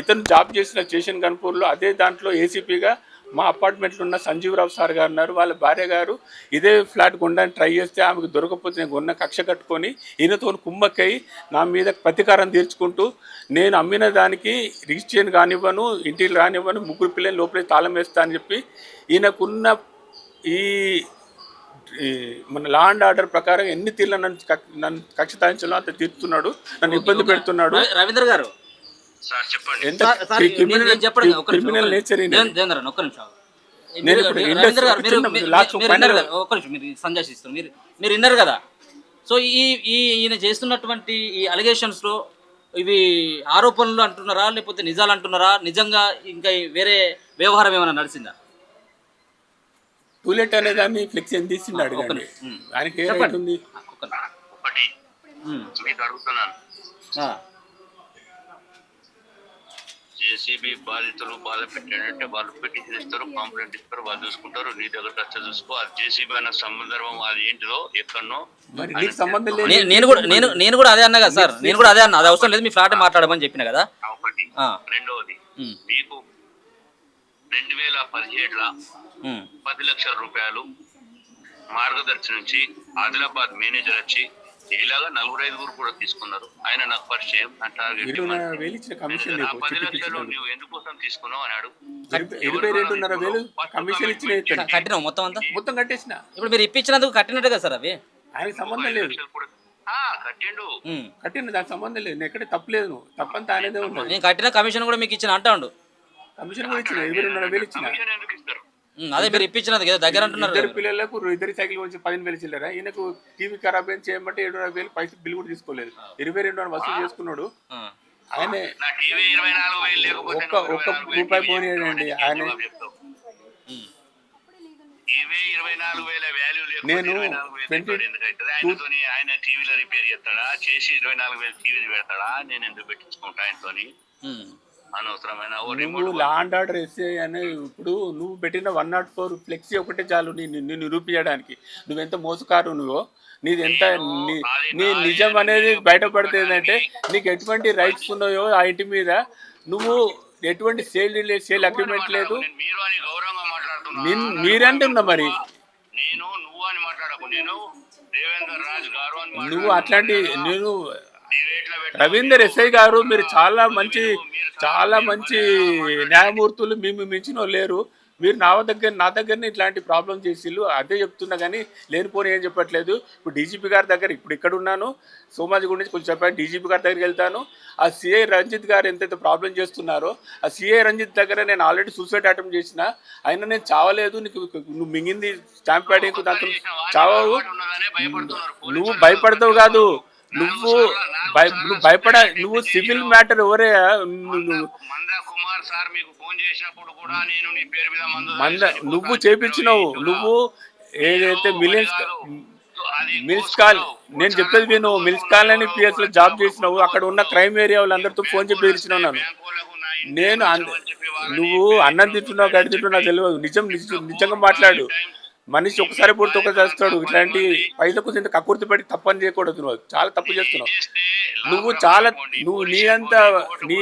ఇతను జాబ్ చేసిన స్టేషన్ కన్పూర్లో అదే దాంట్లో ఏసీపీగా మా అపార్ట్మెంట్లో ఉన్న సంజీవరావు సార్ గారు ఉన్నారు. వాళ్ళ భార్య గారు ఇదే ఫ్లాట్ కొనడానికి ట్రై చేస్తే ఆమెకు దొరకకపోతే నేను కొన్న కక్ష కట్టుకొని ఈయనతో కుమ్మక్కై నా మీద ప్రతీకారం తీర్చుకుంటూ నేను అమ్మిన దానికి రిజిస్ట్రేషన్ కానివ్వను, ఇంటికి రానివ్వను, 3 పిల్లలు లోపలికి తాళం వేస్తా అని చెప్పి ఈయనకున్న ఈ మన లా అండ్ ఆర్డర్ ప్రకారం ఎన్ని తీర్లు నన్ను కక్ష తాయించాలో అంత తీర్చుతున్నాడు, నన్ను ఇబ్బంది పెడుతున్నాడు. రవీంద్ర గారు ఎంత క్రిమినల్ నేచర్ సంజాషిస్తారు మీరు విన్నారు కదా. సో ఈయన చేస్తున్నటువంటి ఈ అలిగేషన్స్లో ఇవి ఆరోపణలు అంటున్నారా లేకపోతే నిజాలు అంటున్నారా, నిజంగా ఇంకా వేరే వ్యవహారం ఏమైనా నడిచిందా? టూలెట్ అనే దాన్ని ఫ్లెక్స్ ఎంత తీసిండు అడగండి, ఆయనకి ఏ రైట్ ఉంది? ఒకటి మీకు అడుగుతున్నాను, జేసీబీ బాధితులు బాధ పెట్టాడంటే వాళ్ళు పిటిషన్ ఇస్తారు, కంప్లైంట్ ఇస్తారు, వాళ్ళు చూసుకుంటారు. నీ దగ్గర టచ్ చూసుకో. అది జేసీబీ అన్న సందర్భం అది ఏంటిదో ఎక్కడనో మరి నీకు సంబంధం లేదు. నేను కూడా అదే అన్నా కదా సార్, నేను కూడా అదే అన్నా, అది అవసరం లేదు, మీ ఫ్లాట్ మాట్లాడమని చెప్పిన కదా. ఒకటి. రెండవది, మీకు 2017లో 10 లక్షల రూపాయలు మార్గదర్శి నుంచి ఆదిలాబాద్ మేనేజర్ వచ్చి ఇలాగా 4-5 కూడా తీసుకున్నారు. ఆయన నాకు పరిచయం, నా టార్గెట్ 20,000 ఇచ్చిన కమిషన్ ఆ నీకు 10 చిట్టి లక్షలు పిచ్చినాడు. నువ్వు ఎందుకోసం తీసుకున్నావు అన్నాడు. 22,500 కమిషన్ ఇచ్చిన ఇచ్చాను. కట్టినావు మొత్తం అంతా. మొత్తం కట్టేసిన. ఇప్పుడు మీరు ఇప్పించినందుకు కట్టినట్టు కదా సార్ అవి. ఆయనకి సంబంధం లేదు. లక్షలు కూడా కట్టిండు. కట్టిన దానికి సంబంధం లేదు. నేను ఎక్కడ తప్పలేదు. నువ్వు తప్పంతా ఆయనదే ఉన్నది. నేను కట్టిన కమిషన్ కూడా మీకు ఇచ్చిన అంటా ఉండు. కమిషన్ కూడా ఇచ్చిన 22,500 ఇచ్చిన. కమిషన్ ఎందుకు ఇస్తారు? అదే మీరు ఇప్పించినది కదా దగ్గర అంటున్నారు ఇద్దరు కదా. పిల్లలకు ఇద్దరు సైకిల్ వచ్చి 15,000 చిల్లరా. ఈయనకు టీవీ ఖరాబ్ అయింది చేయమంటే 7,500 పైసలు బిల్ కూడా తీసుకోలేదు. 22 వసూలు చేసుకున్నాడు. ఆ. ఆయనే నా టీవీ 24,000 లేకపోతే ఒక్క రూపాయి పోనీయండి. ఆయన టీవీ 24,000 వాల్యూ లేకపోతే నేను 24,000 ఎందుకైతుంది? ఆయనతోని ఆయన టీవీలో రిపేర్ చేస్తాడా, చేసి 24,000 టీవీలు పెడతాడా? నేను ఎందుకు పెట్టించుకుంటా ఆయనతోని? ఉమ్. అనవసరమైన నువ్వు లా అండ్ ఆర్డర్ ఎస్ఐ అని ఇప్పుడు నువ్వు పెట్టిన 104 ఫ్లెక్సీ ఒకటే చాలు నిన్ను నిరూపించడానికి. నువ్వెంత మోసకారు నువ్వు, నీది ఎంత నీ నిజం అనేది బయటపడితే ఏంటంటే నీకు ఎటువంటి రైట్స్ ఉన్నాయో ఆ ఇంటి మీద. నువ్వు ఎటువంటి సేల్ అగ్రిమెంట్ లేదు. మీరు అని గౌరవంగా మాట్లాడుతున్నా. మీరంటున్నా మరి నేను నువ్వు అని మాట్లాడకు. నేను దేవేందర్ రాజ్ గారు అని నువ్వు అట్లాంటి నేను డిబేట్లో పెట్ట రవీందర్ ఎస్ఐ గారు మీరు చాలా మంచి న్యాయమూర్తులు. మేము మించిన వాళ్ళు లేరు. మీరు నా దగ్గరనే ఇట్లాంటి ప్రాబ్లం చేసిళ్ళు. అదే చెప్తున్నా కానీ లేనిపోని ఏం చెప్పట్లేదు. ఇప్పుడు డీజీపీ గారి దగ్గర ఇప్పుడు ఇక్కడ ఉన్నాను. సోమాజిగూడ నుంచి కొంచెం చెప్పాను. డీజీపీ గారి దగ్గరికి వెళ్తాను. ఆ సిఐ రంజిత్ గారు ఎంతైతే ప్రాబ్లం చేస్తున్నారో ఆ సిఐ రంజిత్ దగ్గర నేను ఆల్రెడీ సూసైడ్ అటెంప్ట్ చేసిన. అయినా నేను చావలేదు. నువ్వు మింగింది స్టాంప్ ప్యాడింగ్ దాంట్లో చావవు. నువ్వు భయపడతావు కాదు. నువ్వు నువ్వు సివిల్ మ్యాటర్ ఎవరే. మందా కుమార్ సార్ మీకు ఫోన్ చేసినప్పుడు కూడా నేను నీ పేరు మీద నువ్వు చేపించినావు. నువ్వు ఏదైతే మిల్స్ కాల్ నేను చెప్పేది విను. మిల్స్ కాల్ అని పిఎస్ లో జాబ్ చేసినావు. అక్కడ ఉన్న క్రైమ్ ఏరియా వాళ్ళందరితో ఫోన్ చెప్పి పిలిచినావు నన్ను. నేను నువ్వు అన్నం తింటున్నావు గడి తింటున్నావు తెలియదు. నిజంగా మాట్లాడు. మనిషి ఒకసారి పుడితే ఒకసారి చేస్తాడు. ఇట్లాంటి పైసలకు ఇంత కక్కుర్తి పెట్టి తప్పని చేయకూడదు. నువ్వు చాలా తప్పు చేస్తున్నావు. నువ్వు నీ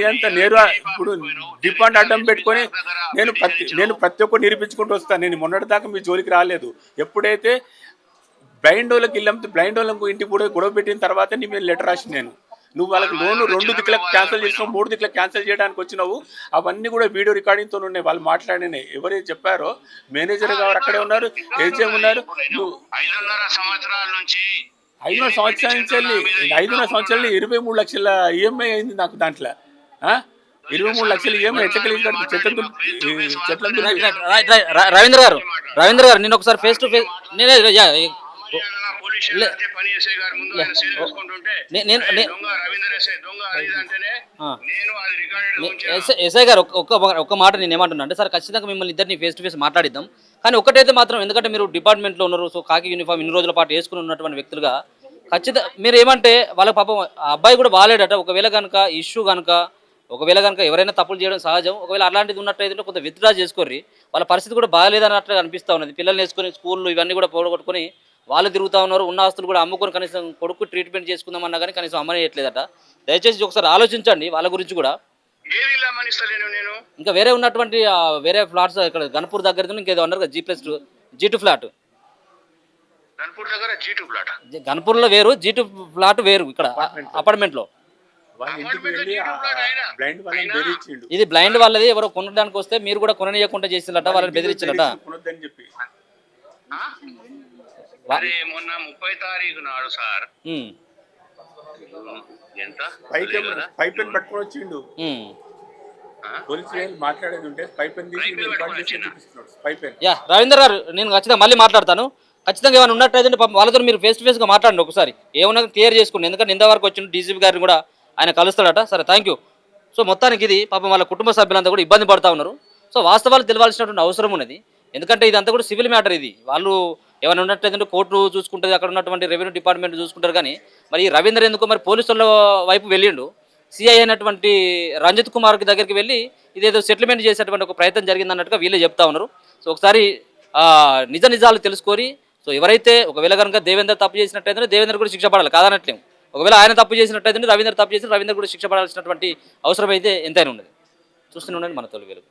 అంత నేరు ఇప్పుడు డిపాండ్ అడ్డం పెట్టుకొని నేను ప్రతి ఒక్కరు నిరూపించుకుంటూ వస్తాను. నేను మొన్నటిదాకా మీ జోలికి రాలేదు. ఎప్పుడైతే బ్లైండ్ వాళ్ళకి బ్లైండ్ వాళ్ళకు ఇంటికి కూడా గొడవ పెట్టిన తర్వాత నీ మీద లెటర్ రాసి నువ్వు వాళ్ళకి లోను 2 దిక్కులకు క్యాన్సిల్ చేసినావు, 3 దిక్కులకు క్యాన్సిల్ చేయడానికి వచ్చినావు. అవన్నీ కూడా వీడియో రికార్డింగ్తో ఉన్నాయి. వాళ్ళు మాట్లాడినాయి. ఎవరైతే చెప్పారో మేనేజర్ గారు అక్కడే ఉన్నారు, ఏజీఎం ఉన్నారు. నువ్వు 5.5 సంవత్సరాల నుంచి 5 సంవత్సరాల నుంచి 5.5 సంవత్సరాలు 23 లక్షల ఈఎంఐ అయింది నాకు. దాంట్లో 23 లక్షల ఈఎంఐ రవీంద్ర గారు నేను ఒకసారి ఫేస్ టు ఫేస్ ఎస్ఐ గారు ఒక్క మాట నేను ఏమంటున్నా అంటే సార్ ఖచ్చితంగా మిమ్మల్ని ఇద్దరిని ఫేస్ టు ఫేస్ మాట్లాడిద్దాం. కానీ ఒకటైతే మాత్రం ఎందుకంటే మీరు డిపార్ట్మెంట్లో ఉన్నారు. సో కాకి యూనిఫామ్ ఇన్ని రోజుల పాటు వేసుకుని ఉన్నటువంటి వ్యక్తులుగా ఖచ్చితంగా మీరు ఏమంటే వాళ్ళ పాపం ఆ అబ్బాయి కూడా బాగాలేడట. ఒకవేళ కనుక ఇష్యూ కనుక ఎవరైనా తప్పులు చేయడం సహజం. ఒకవేళ అలాంటిది ఉన్నట్టయితే కొంత విత్డ్రా చేసుకోర్రి. వాళ్ళ పరిస్థితి కూడా బాగాలేదన్నట్టుగా అనిపిస్తూ ఉన్నది. పిల్లల్ని వేసుకొని స్కూళ్ళు ఇవన్నీ కూడా పోగొట్టుకొని వాళ్ళు తిరుగుతూ ఉన్నారు. ఉన్న ఆస్తులు కూడా అమ్ముకొని కనీసం కొడుకు ట్రీట్మెంట్ చేసుకుందామన్నా కానీ కనీసం అమ్మనేయట్లేదట. దయచేసి ఒకసారి ఆలోచించండి వాళ్ళ గురించి కూడా. ఇంకా వేరే ఉన్నటువంటి వేరే ఫ్లాట్స్ ఇక్కడ గన్పూర్ దగ్గర ఇంకేదో అన్నారు కదా G2 ఫ్లాట్. గన్పూర్లో వేరు, G2 ఫ్లాట్ వేరు. ఇక్కడ అపార్ట్మెంట్లో ఇది బ్లైండ్ వాళ్ళది. ఎవరో కొనడానికి వస్తే మీరు కూడా కొననీయకుండా చేసినట్ట, వాళ్ళని బెదిరించినట్ట. మొన్న 30 తారీఖు నాడు సార్ ఎంత పైప్ పట్టుకొని వచ్చిండు. పోలీసు మాట్లాడేది ఉంటే రవీందర్ గారు నేను ఖచ్చితంగా మళ్ళీ మాట్లాడతాను. ఖచ్చితంగా ఏమైనా ఉన్నట్టయితే వాళ్ళతో మీరు ఫేస్ టు ఫేస్గా మాట్లాడండి. ఒకసారి ఏమన్నా క్లియర్ చేసుకోండి. ఎందుకంటే ఇంతవరకు వచ్చిన డీజీపీ గారిని కూడా ఆయన కలుస్తాడట. సరే థ్యాంక్ యూ. సో మొత్తానికి ఇది పాపం వాళ్ళ కుటుంబ సభ్యులంతా కూడా ఇబ్బంది పడుతూ ఉన్నారు. సో వాస్తవాలు తెలియాల్సినటువంటి అవసరం ఉన్నది. ఎందుకంటే ఇదంతా కూడా సివిల్ మ్యాటర్. ఇది వాళ్ళు ఏమైనా ఉన్నట్టయితే కోర్టు చూసుకుంటుంది, అక్కడ ఉన్నటువంటి రెవెన్యూ డిపార్ట్మెంట్ చూసుకుంటారు. కానీ మరి రవీందర్ ఎందుకో మరి పోలీసుల వైపు వెళ్ళిండు. సిఐ అయినటువంటి రంజిత్ కుమార్ దగ్గరికి వెళ్ళి ఇదేదో సెటిల్మెంట్ చేసేటువంటి ఒక ప్రయత్నం జరిగిందన్నట్టుగా వీళ్ళే చెప్తా ఉన్నారు. సో ఒకసారి నిజాలు తెలుసుకొని సో ఎవరైతే ఒకవేళ కనుక దేవేందర్ తప్పు చేసినట్టయితే దేవేందర్ కూడా శిక్ష పడాలి కాదనట్లేము. ఒకవేళ ఆయన తప్పు చేసినట్టయితే రవీందర్ తప్పు చేసి రవీందర్ కూడా శిక్ష పడాల్సినటువంటి అవసరం అయితే ఎంతైనా ఉన్నది. చూస్తూనే ఉండండి మన తొలి వెలుగు.